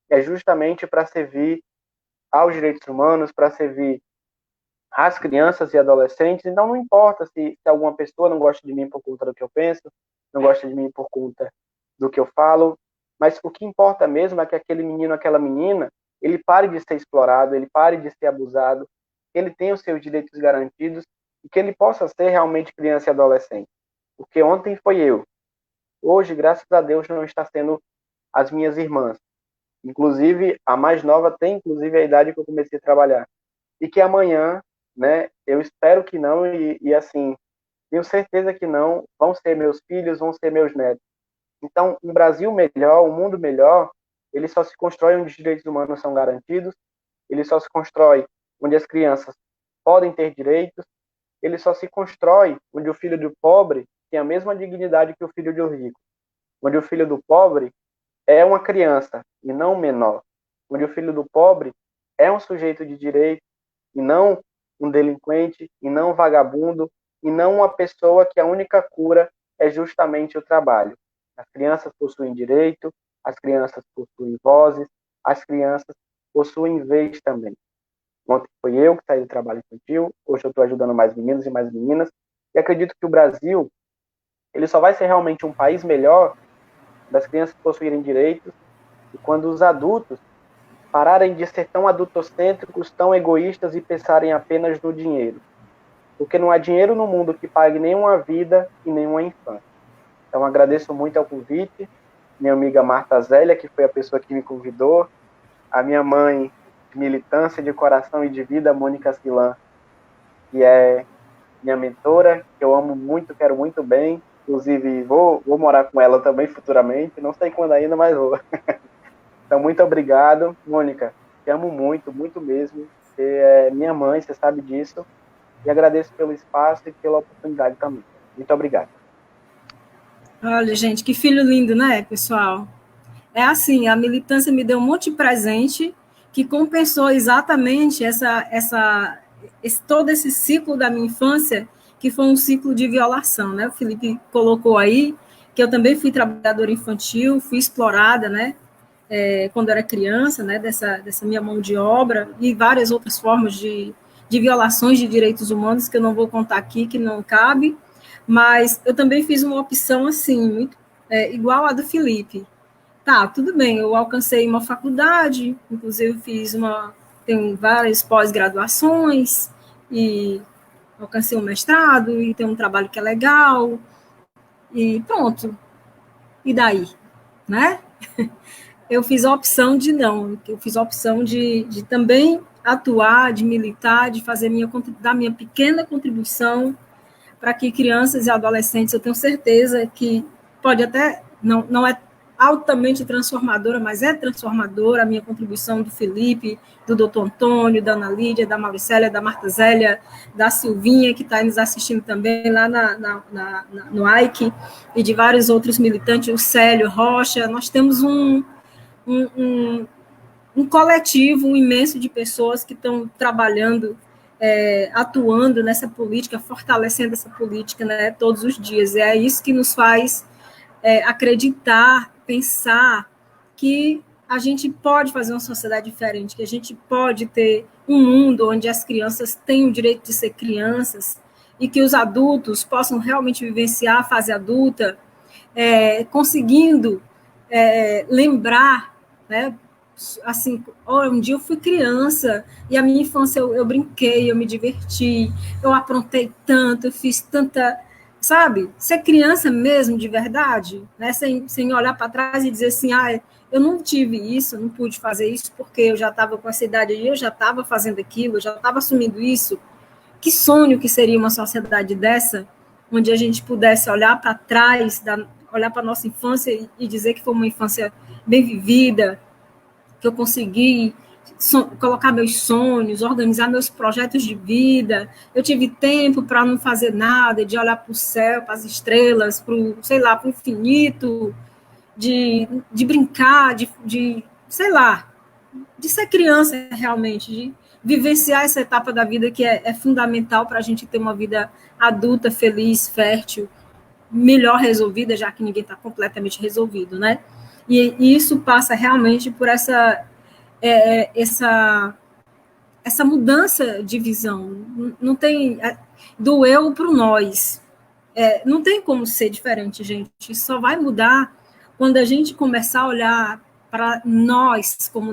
é justamente para servir aos direitos humanos, para servir às crianças e adolescentes. Então não importa se alguma pessoa não gosta de mim por conta do que eu penso, não gosta de mim por conta do que eu falo, mas o que importa mesmo é que aquele menino, aquela menina, ele pare de ser explorado, ele pare de ser abusado, ele tenha os seus direitos garantidos e que ele possa ser realmente criança e adolescente. Porque ontem foi eu. Hoje, graças a Deus, não está sendo as minhas irmãs. Inclusive, a mais nova tem, inclusive, a idade que eu comecei a trabalhar. E que amanhã, né, eu espero que não, e assim, tenho certeza que não, vão ser meus filhos, vão ser meus netos. Então, um Brasil melhor, um mundo melhor, ele só se constrói onde os direitos humanos são garantidos, ele só se constrói onde as crianças podem ter direitos, ele só se constrói onde o filho do pobre tem a mesma dignidade que o filho do rico, onde o filho do pobre é uma criança e não um menor, onde o filho do pobre é um sujeito de direito e não um delinquente, e não um vagabundo, e não uma pessoa que a única cura é justamente o trabalho. As crianças possuem direito, as crianças possuem vozes, as crianças possuem vez também. Ontem foi eu que saí do trabalho infantil, hoje eu estou ajudando mais meninos e mais meninas, e acredito que o Brasil ele só vai ser realmente um país melhor das crianças possuírem direitos e quando os adultos pararem de ser tão adultocêntricos, tão egoístas e pensarem apenas no dinheiro. Porque não há dinheiro no mundo que pague nenhuma vida e nenhuma infância. Então agradeço muito ao convite, minha amiga Marta Zélia, que foi a pessoa que me convidou, a minha mãe de militância, de coração e de vida, Mônica Silan, que é minha mentora, que eu amo muito, quero muito bem, inclusive vou morar com ela também futuramente, não sei quando ainda, mas vou. Então, muito obrigado, Mônica, te amo muito, muito mesmo, você é minha mãe, você sabe disso, E agradeço pelo espaço e pela oportunidade também. Muito obrigado. Olha, gente, que filho lindo, né, pessoal? É assim, a militância me deu um monte de presente que compensou exatamente todo esse ciclo da minha infância, que foi um ciclo de violação, né? O Felipe colocou aí que eu também fui trabalhadora infantil, fui explorada, né? Quando era criança, né? Dessa minha mão de obra e várias outras formas de violações de direitos humanos que eu não vou contar aqui, que não cabe, mas eu também fiz uma opção assim, muito igual a do Felipe. Tá, tudo bem, eu alcancei uma faculdade, inclusive tenho várias pós-graduações, e alcancei um mestrado, e tenho um trabalho que é legal, e pronto. E daí, né? Eu fiz a opção de não, eu fiz a opção de também atuar, de militar, de dar minha pequena contribuição para que crianças e adolescentes, eu tenho certeza que pode até, não é altamente transformadora, mas é transformadora a minha contribuição do Felipe, do doutor Antônio, da Ana Lídia, da Mauricélia, da Marta Zélia, da Silvinha, que está nos assistindo também lá no AIC, e de vários outros militantes, o Célio Rocha. Nós temos um coletivo imenso de pessoas que estão trabalhando, atuando nessa política, fortalecendo essa política, né, todos os dias. E é isso que nos faz acreditar, pensar que a gente pode fazer uma sociedade diferente, que a gente pode ter um mundo onde as crianças têm o direito de ser crianças e que os adultos possam realmente vivenciar a fase adulta, conseguindo lembrar, né, assim, um dia eu fui criança e a minha infância eu brinquei, eu me diverti, eu aprontei tanto, eu fiz tanta, sabe, ser criança mesmo de verdade, né, sem olhar para trás e dizer assim, eu não tive isso, não pude fazer isso porque eu já estava com essa idade aí, eu já estava fazendo aquilo, eu já estava assumindo isso. Que sonho que seria uma sociedade dessa, onde a gente pudesse olhar para trás, olhar para a nossa infância e dizer que foi uma infância bem vivida, que eu consegui colocar meus sonhos, organizar meus projetos de vida, eu tive tempo para não fazer nada, de olhar para o céu, para as estrelas, para o infinito, de brincar, sei lá, de ser criança realmente, de vivenciar essa etapa da vida que é fundamental para a gente ter uma vida adulta, feliz, fértil, melhor resolvida, já que ninguém está completamente resolvido, né? E isso passa realmente por essa mudança de visão. Não tem do eu para o nós. Não tem como ser diferente, gente. Isso só vai mudar quando a gente começar a olhar para nós, como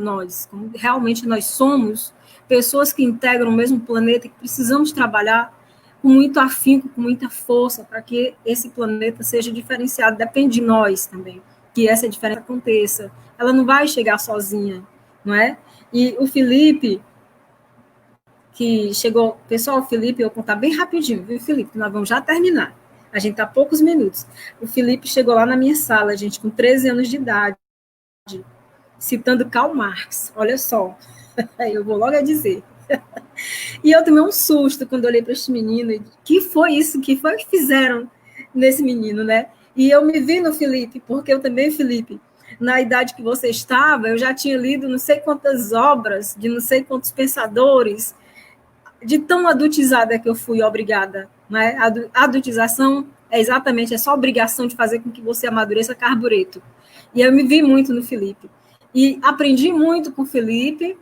realmente nós somos, pessoas que integram o mesmo planeta, que precisamos trabalhar com muito afinco, com muita força, para que esse planeta seja diferenciado. Depende de nós também, que essa diferença aconteça. Ela não vai chegar sozinha, não é? E o Felipe, que chegou... Pessoal, o Felipe, eu vou contar bem rapidinho, viu, Felipe? Nós vamos já terminar. A gente está a poucos minutos. O Felipe chegou lá na minha sala, gente, com 13 anos de idade, citando Karl Marx. Olha só, eu vou logo a dizer. E eu tomei um susto quando olhei para este menino. Que foi isso? Que foi que fizeram nesse menino, né? E eu me vi no Felipe, porque eu também, Felipe, na idade que você estava, eu já tinha lido não sei quantas obras, de não sei quantos pensadores, de tão adultizada que eu fui obrigada. Né? A adultização é só a obrigação de fazer com que você amadureça carbureto. E eu me vi muito no Felipe. E aprendi muito com o Felipe,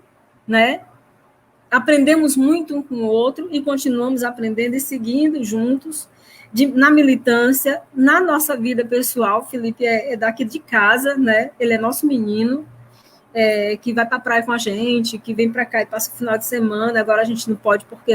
né? Aprendemos muito um com o outro e continuamos aprendendo e seguindo juntos na militância, na nossa vida pessoal. O Felipe é daqui de casa, né? Ele é nosso menino, que vai para a praia com a gente, que vem para cá e passa o final de semana. Agora a gente não pode porque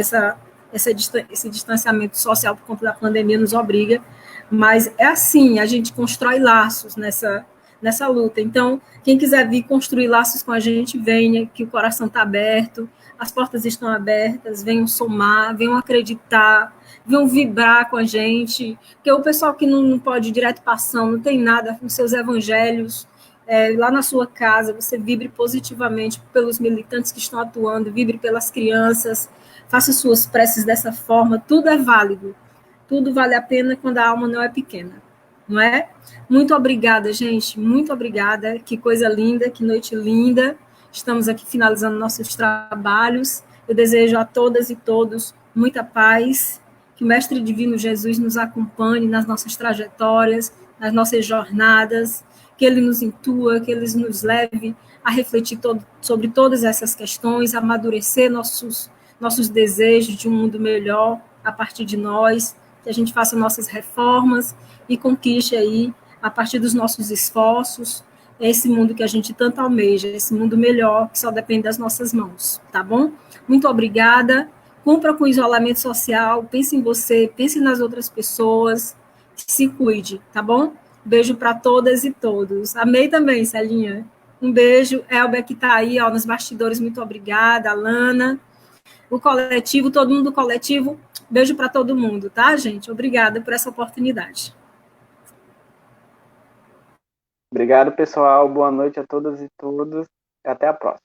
esse distanciamento social por conta da pandemia nos obriga, mas é assim, a gente constrói laços nessa luta. Então, quem quiser vir construir laços com a gente, venha, que o coração está aberto, as portas estão abertas, venham somar, venham acreditar, venham vibrar com a gente, porque o pessoal que não pode ir direto para ação, não tem nada com seus evangelhos, lá na sua casa, você vibre positivamente pelos militantes que estão atuando, vibre pelas crianças, faça suas preces dessa forma, tudo é válido, tudo vale a pena quando a alma não é pequena, não é? Muito obrigada, gente, muito obrigada, que coisa linda, que noite linda, estamos aqui finalizando nossos trabalhos, eu desejo a todas e todos muita paz, que o Mestre Divino Jesus nos acompanhe nas nossas trajetórias, nas nossas jornadas, que ele nos intua, que ele nos leve a refletir sobre todas essas questões, a amadurecer nossos desejos de um mundo melhor a partir de nós, que a gente faça nossas reformas e conquiste aí, a partir dos nossos esforços, esse mundo que a gente tanto almeja, esse mundo melhor, que só depende das nossas mãos, tá bom? Muito obrigada. Cumpra com o isolamento social, pense em você, pense nas outras pessoas, se cuide, tá bom? Beijo para todas e todos. Amei também, Celinha. Um beijo. Elber, que está aí ó, nos bastidores, muito obrigada. Alana, o coletivo, todo mundo do coletivo. Beijo para todo mundo, tá, gente? Obrigada por essa oportunidade. Obrigado, pessoal. Boa noite a todas e todos. Até a próxima.